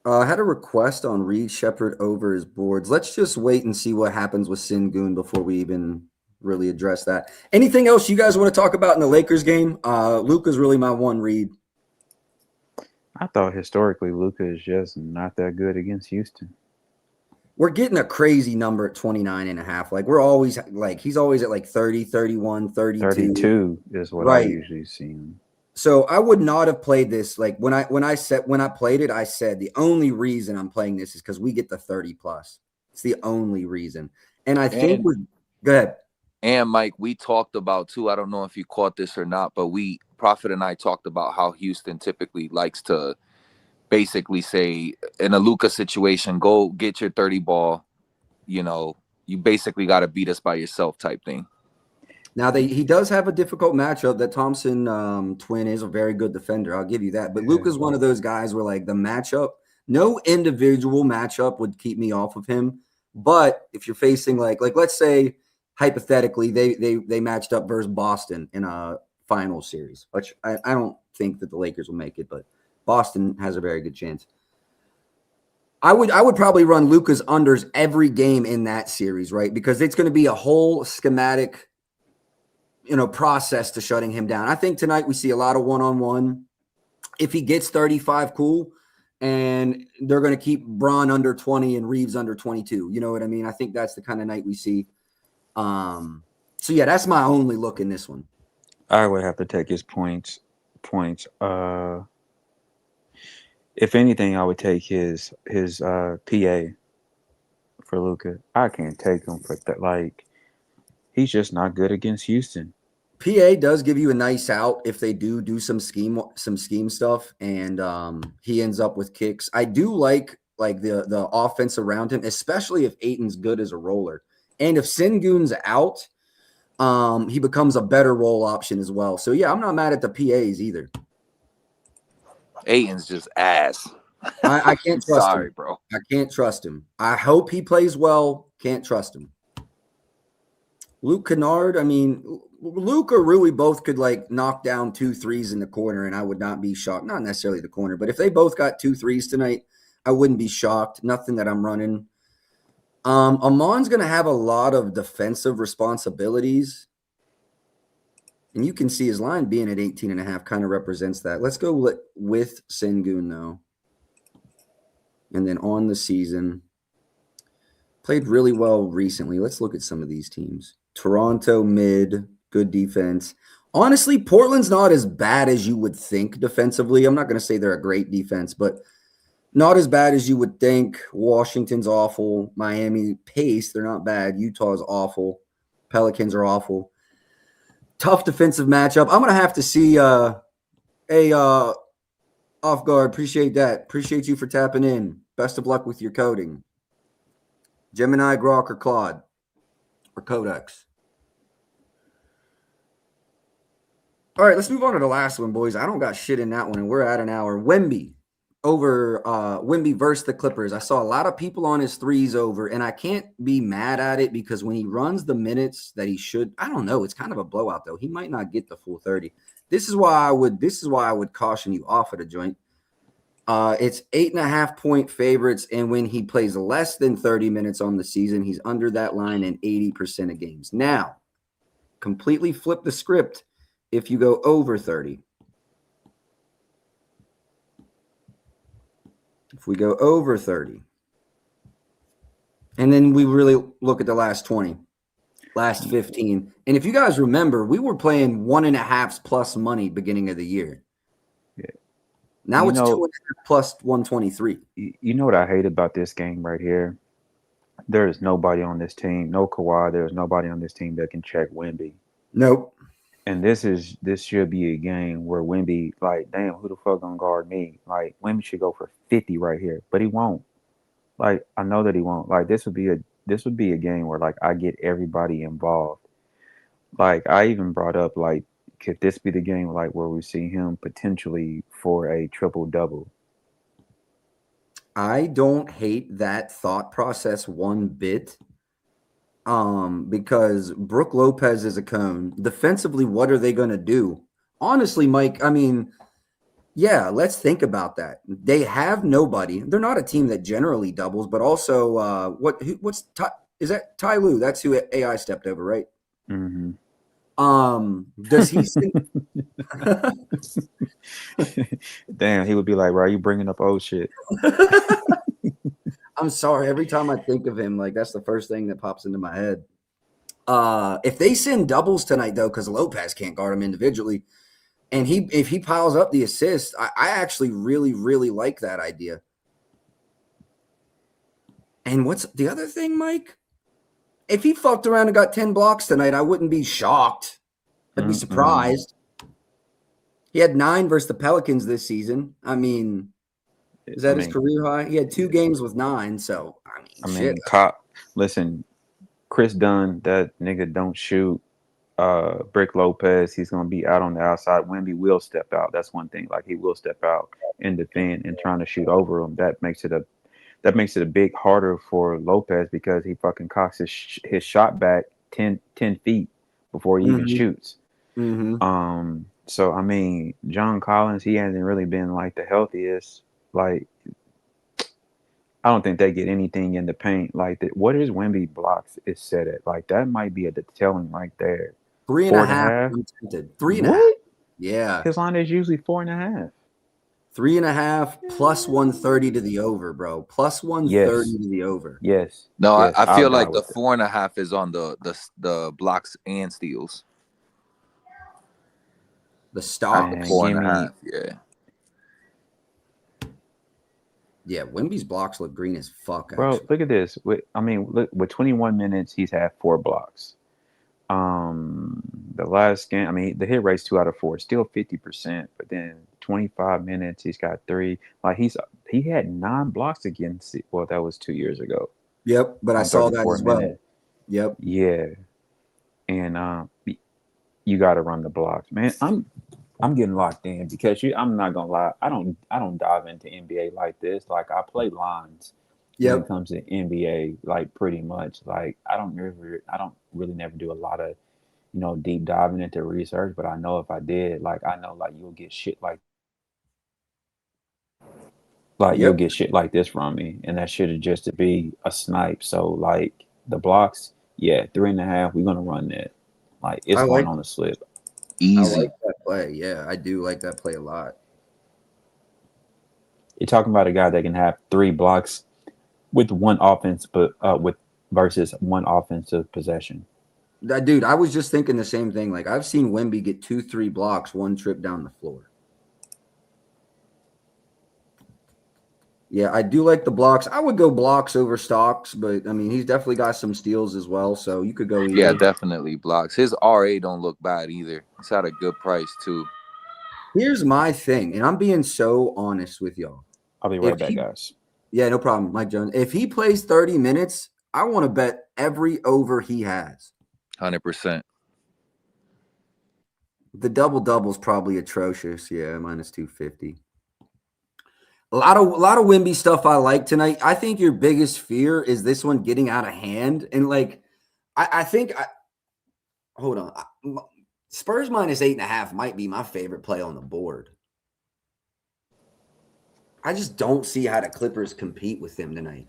I had a request on Reed Shepherd over his boards. Let's just wait and see what happens with Sengun before we even really address that. Anything else you guys want to talk about in the Lakers game? Luka's really my one read. I thought historically Luka is just not that good against Houston. We're getting a crazy number at 29.5. Like we're always like he's always at like 30, 31, 32. 32 is what I usually see him. So I would not have played this. Like when I played it, I said the only reason I'm playing this is because we get the 30 plus. It's the only reason. And I think go ahead. And Mike, we talked about too, I don't know if you caught this or not, but Prophet and I talked about how Houston typically likes to basically say in a Luka situation, go get your 30 ball. You know, you basically got to beat us by yourself type thing. Now he does have a difficult matchup. That Thompson twin is a very good defender. I'll give you that. But Luka's one of those guys where like the matchup, no individual matchup would keep me off of him. But if you're facing like let's say hypothetically they matched up versus Boston in a final series, which I don't think that the Lakers will make it, but Boston has a very good chance. I would probably run Luka's unders every game in that series, right? Because it's going to be a whole schematic, process to shutting him down. I think tonight we see a lot of one-on-one. If he gets 35, cool. And they're going to keep Braun under 20 and Reeves under 22. You know what I mean? I think that's the kind of night we see. So yeah, that's my only look in this one. I would have to take his points. If anything, I would take his PA for Luka. I can't take him for that. Like, he's just not good against Houston. PA does give you a nice out if they do some scheme stuff, and he ends up with kicks. I do like the offense around him, especially if Ayton's good as a roller, and if Sengun's out, he becomes a better roll option as well. So yeah, I'm not mad at the PAs either. Ayton's just ass. I can't trust Sorry, him. bro. I can't trust him. I hope he plays well. Can't trust him. Luke Kennard, I mean, Luke or Rui both could like knock down 2 threes in the corner, and I would not be shocked. Not necessarily the corner, but if they both got 2 threes tonight, I wouldn't be shocked. Nothing that I'm running. Amon's going to have a lot of defensive responsibilities. And you can see his line being at 18.5 kind of represents that. Let's go with Sengun, though. And then on the season, played really well recently. Let's look at some of these teams. Toronto, mid, good defense. Honestly, Portland's not as bad as you would think defensively. I'm not going to say they're a great defense, but not as bad as you would think. Washington's awful. Miami, pace, they're not bad. Utah's awful. Pelicans are awful. Tough defensive matchup. I'm going to have to see Off Guard. Appreciate that. Appreciate you for tapping in. Best of luck with your coding. Gemini, Grok, or Claude, or Codex. All right, let's move on to the last one, boys. I don't got shit in that one, and we're at an hour. Wemby versus the Clippers. I saw a lot of people on his threes over, and I can't be mad at it because when he runs the minutes that he should, I don't know. It's kind of a blowout, though. He might not get the full 30. This is why I would caution you off of the joint. It's 8.5 point favorites, and when he plays less than 30 minutes on the season, he's under that line in 80% of games. Now, completely flip the script if you go over 30. If we go over 30, and then we really look at the last 20, last 15. And if you guys remember, we were playing 1.5 plus money beginning of the year. Yeah. Now it's 2.5 plus 123. You know what I hate about this game right here? There is nobody on this team, no Kawhi. There's nobody on this team that can check Wemby. Nope. And this should be a game where Wemby, like, damn, who the fuck gonna guard me? Like, Wemby should go for 50 right here, but he won't. Like, I know that he won't. Like, this would be a game where like I get everybody involved. Like, I even brought up like, could this be the game like where we see him potentially for a triple double? I don't hate that thought process one bit. Because Brook Lopez is a cone. Defensively, what are they going to do? Honestly, Mike, I mean, yeah, let's think about that. They have nobody. They're not a team that generally doubles, but also, is that Ty Lue? That's who AI stepped over, right? Mm-hmm. Does he send, Damn, he would be like, "Bro, you bringing up old shit?" I'm sorry. Every time I think of him, like that's the first thing that pops into my head. If they send doubles tonight, though, because Lopez can't guard him individually, and if he piles up the assist, I actually really, really like that idea. And what's the other thing, Mike? If he fucked around and got 10 blocks tonight, I wouldn't be shocked. I'd be surprised. He had 9 versus the Pelicans this season. I mean, is that his career high? He had 2 games with 9, so I mean shit. Listen, Chris Dunn, that nigga don't shoot. Brick Lopez, he's gonna be out on the outside. Wemby will step out. That's one thing. Like he will step out and defend and trying to shoot over him. That makes it a big harder for Lopez because he fucking cocks his shot back 10 feet before he even shoots. So I mean, John Collins, he hasn't really been like the healthiest. Like, I don't think they get anything in the paint like that. What is Wemby blocks is set at? Like that might be a telling right there. 3.5. 3.5. Yeah. His line is usually 4.5. 3.5 plus 130 to the over, bro. Plus 130 to the over. Yes. No, yes, I feel like the 4.5 is on the blocks and steals. The stock. 4.5. Yeah. Yeah, Wemby's blocks look green as fuck. Bro, actually. look at this. With 21 minutes, he's had 4 blocks. The last game, I mean, the hit rate's 2 out of 4, still 50%. But then 25 minutes, he's got 3. Like he had 9 blocks against. Well, that was 2 years ago. Yep, but I saw that as well. Yep. Yeah, and you got to run the blocks, man. I'm getting locked in because I'm not gonna lie. I don't dive into NBA like this. Like I play lines when it comes to NBA, like pretty much. Like I don't really never do a lot of, deep diving into research. But I know if I did, like I know like you'll get shit like you'll get shit like this from me, and that shit is just to be a snipe. So like the blocks, 3.5. We're gonna run that. Like it's going on the slip. Easy. I like that play. Yeah, I do like that play a lot. You're talking about a guy that can have 3 blocks with one offense, but versus one offensive possession. Dude, I was just thinking the same thing. Like I've seen Wemby get 2-3 blocks, one trip down the floor. Yeah, I do like the blocks. I would go blocks over stocks, but I mean, he's definitely got some steals as well, so you could go either. Yeah, definitely blocks. His RA don't look bad either. It's at a good price too. Here's my thing, and I'm being so honest with y'all. I'll be right back, guys. Yeah, no problem, Mike Jones. If he plays 30 minutes, I want to bet every over he has. 100%. The double-double is probably atrocious. Yeah, minus 250. A lot of Wemby stuff I like tonight. I think your biggest fear is this one getting out of hand. And like, hold on. Spurs minus 8.5 might be my favorite play on the board. I just don't see how the Clippers compete with them tonight.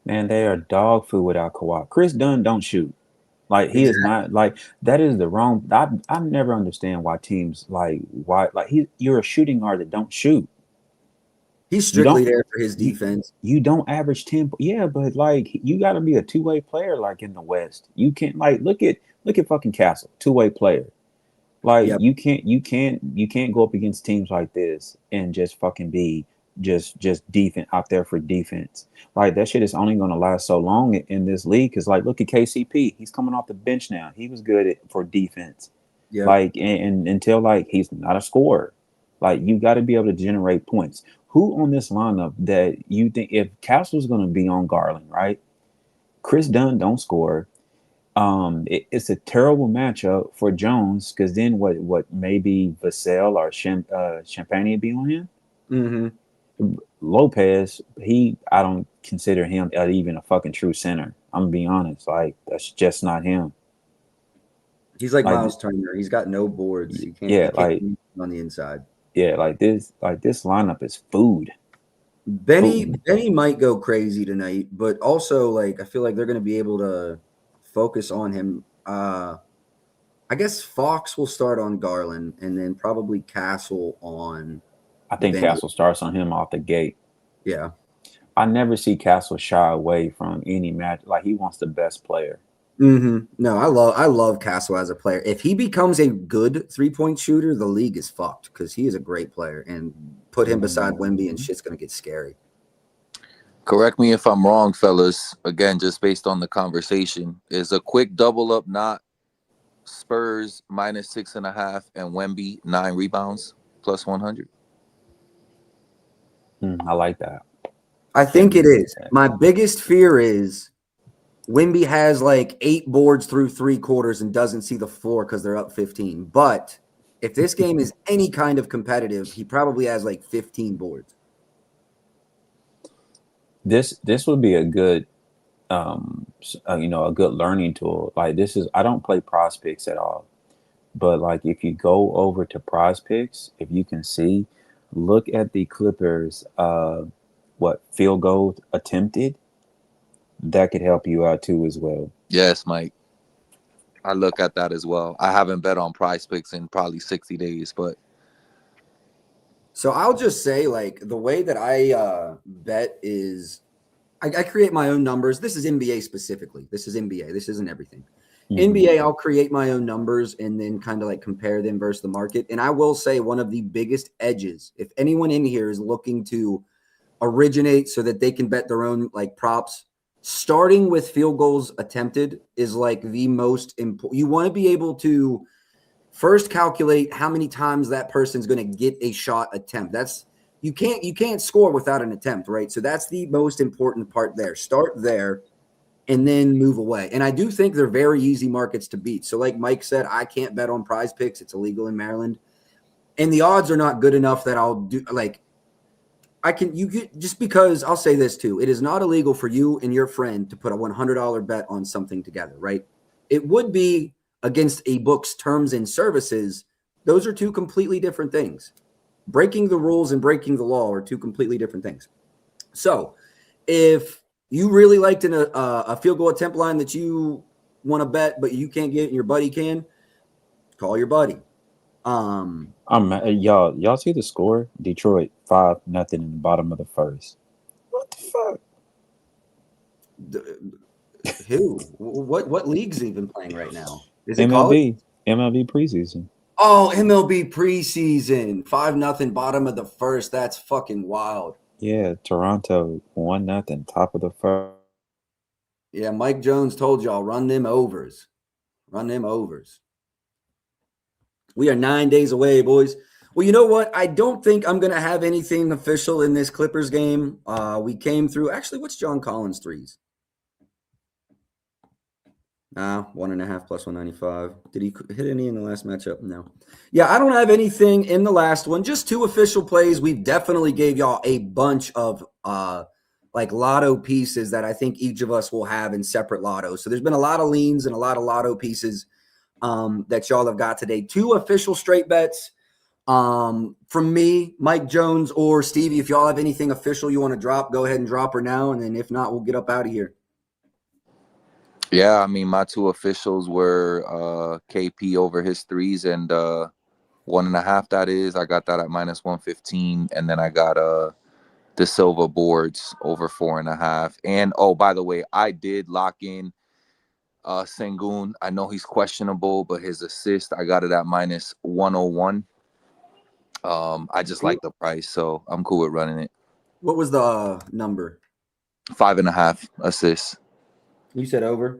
Man, they are dog food without Kawhi. Chris Dunn don't shoot. Like he is not like that is the wrong. I never understand why teams you're a shooting guard that don't shoot. He's strictly there for his defense. You don't average 10. Yeah, but like you got to be a two-way player. Like in the West, you can't like look at fucking Castle, two-way player. Like you can't go up against teams like this and just fucking be just defense out there for defense. Like that shit is only going to last so long in this league. Because like look at KCP, he's coming off the bench now. He was good for defense. Yeah. Like and until like he's not a scorer. Like you got to be able to generate points. Who on this lineup that you think if Castle's going to be on Garland, right? Chris Dunn don't score. It's a terrible matchup for Jones because then what maybe Vassell or Champagne be on him. Mm-hmm. Lopez, I don't consider him even a fucking true center. I'm gonna be honest, like that's just not him. He's like Miles Turner. He's got no boards. He can't on the inside. Yeah, like this lineup is food. Benny might go crazy tonight, but also like I feel like they're going to be able to focus on him. I guess Fox will start on Garland, and then probably Castle on. I think Benny. Castle starts on him off the gate. Yeah. I never see Castle shy away from any match. Like, he wants the best player. No, I love Castle as a player. If he becomes a good 3-point shooter, the league is fucked because he is a great player. And put him beside Wemby, and shit's gonna get scary. Correct me if I'm wrong, fellas. Again, just based on the conversation, is a quick double up not Spurs -6.5 and Wemby 9 rebounds plus 100? I like that. I think it is. My biggest fear is Wemby has like 8 boards through 3 quarters and doesn't see the floor because they're up 15. But if this game is any kind of competitive, he probably has like 15 boards. This would be a good, a good learning tool. Like, I don't play Prize Picks at all, but like if you go over to Prize Picks, if you can see, look at the Clippers, field goal attempted. That could help you out too as well. Yes, Mike. I look at that as well. I haven't bet on Prize Picks in probably 60 days, but. So I'll just say, like, the way that I bet is I create my own numbers. This is NBA specifically. This is NBA. This isn't everything. NBA, I'll create my own numbers and then kind of like compare them versus the market. And I will say one of the biggest edges, if anyone in here is looking to originate so that they can bet their own like props, starting with field goals attempted is like the most important. You want to be able to first calculate how many times that person's going to get a shot attempt. That's you can't score without an attempt, right? So that's the most important part there. Start there and then move away. And I do think they're very easy markets to beat. So like Mike said, I can't bet on Prize Picks. It's illegal in Maryland. And the odds are not good enough that I'll do like just because I'll say this too. It is not illegal for you and your friend to put a $100 bet on something together, right? It would be against a book's terms and services. Those are two completely different things. Breaking the rules and breaking the law are two completely different things. So if you really liked a field goal attempt line that you want to bet, but you can't get it and your buddy can, call your buddy. Y'all see the score? Detroit 5-0 in the bottom of the first. What the fuck? Who? What league's even playing right now? Is it MLB? college? MLB preseason. Oh, MLB preseason. 5-0 bottom of the first. That's fucking wild. Yeah, Toronto 1-0 top of the first. Yeah, Mike Jones told y'all run them overs. Run them overs. We are 9 days away, boys. Well, you know what? I don't think I'm going to have anything official in this Clippers game. We came through. Actually, what's John Collins' threes? 1.5 plus 195. Did he hit any in the last matchup? No. Yeah, I don't have anything in the last one. Just 2 official plays. We definitely gave y'all a bunch of like lotto pieces that I think each of us will have in separate lottos. So there's been a lot of leans and a lot of lotto pieces that y'all have got today. 2 official straight bets from me, Mike Jones, or Stevie. If y'all have anything official you want to drop, go ahead and drop her now. And then if not, we'll get up out of here. Yeah, I mean, my 2 officials were KP over his threes and 1.5. That is, I got that at -115, and then I got the Silva boards over 4.5. And by the way, I did lock in Sengun. I know he's questionable, but his assist, I got it at -101. I just like the price, so I'm cool with running it. What was the number? 5.5 assists. You said over?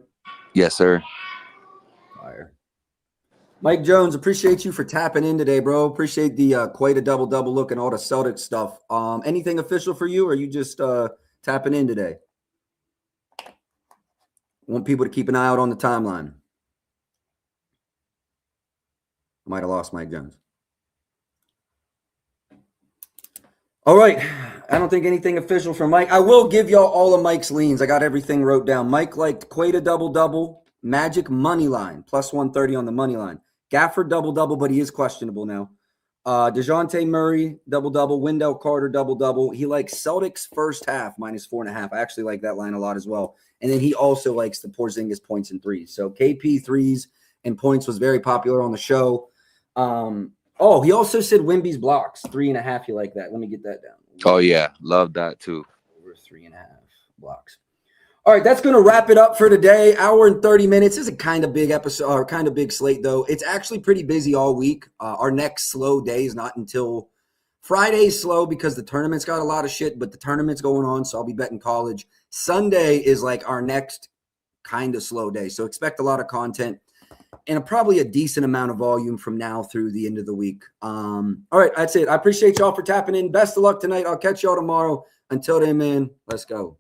Yes, sir. Fire. Mike Jones, appreciate you for tapping in today, bro. Appreciate the quite a double look and all the Celtics stuff. Anything official for you, or are you just tapping in today? Want people to keep an eye out on the timeline. Might have lost Mike Jones. All right. I don't think anything official from Mike. I will give y'all all of Mike's leans. I got everything wrote down. Mike liked Queta double-double, Magic money line, plus 130 on the money line. Gafford double-double, but he is questionable now. DeJounte Murray double-double, Wendell Carter double-double. He likes Celtics first half, -4.5. I actually like that line a lot as well. And then he also likes the Porzingis points and threes. So KP threes and points was very popular on the show. Oh, he also said Wemby's blocks 3.5. You like that? Let me get that down. Oh yeah, love that too. Over 3.5 blocks. All right, that's going to wrap it up for today. Hour and 30 minutes. This is a kind of big episode, or kind of big slate, though. It's actually pretty busy all week. Our next slow day is not until Friday's slow because the tournament's got a lot of shit, but the tournament's going on, so I'll be betting college. Sunday is like our next kind of slow day, so expect a lot of content and probably a decent amount of volume from now through the end of the week. All right, that's it. I appreciate y'all for tapping in. Best of luck tonight. I'll catch y'all tomorrow. Until then, man, let's go.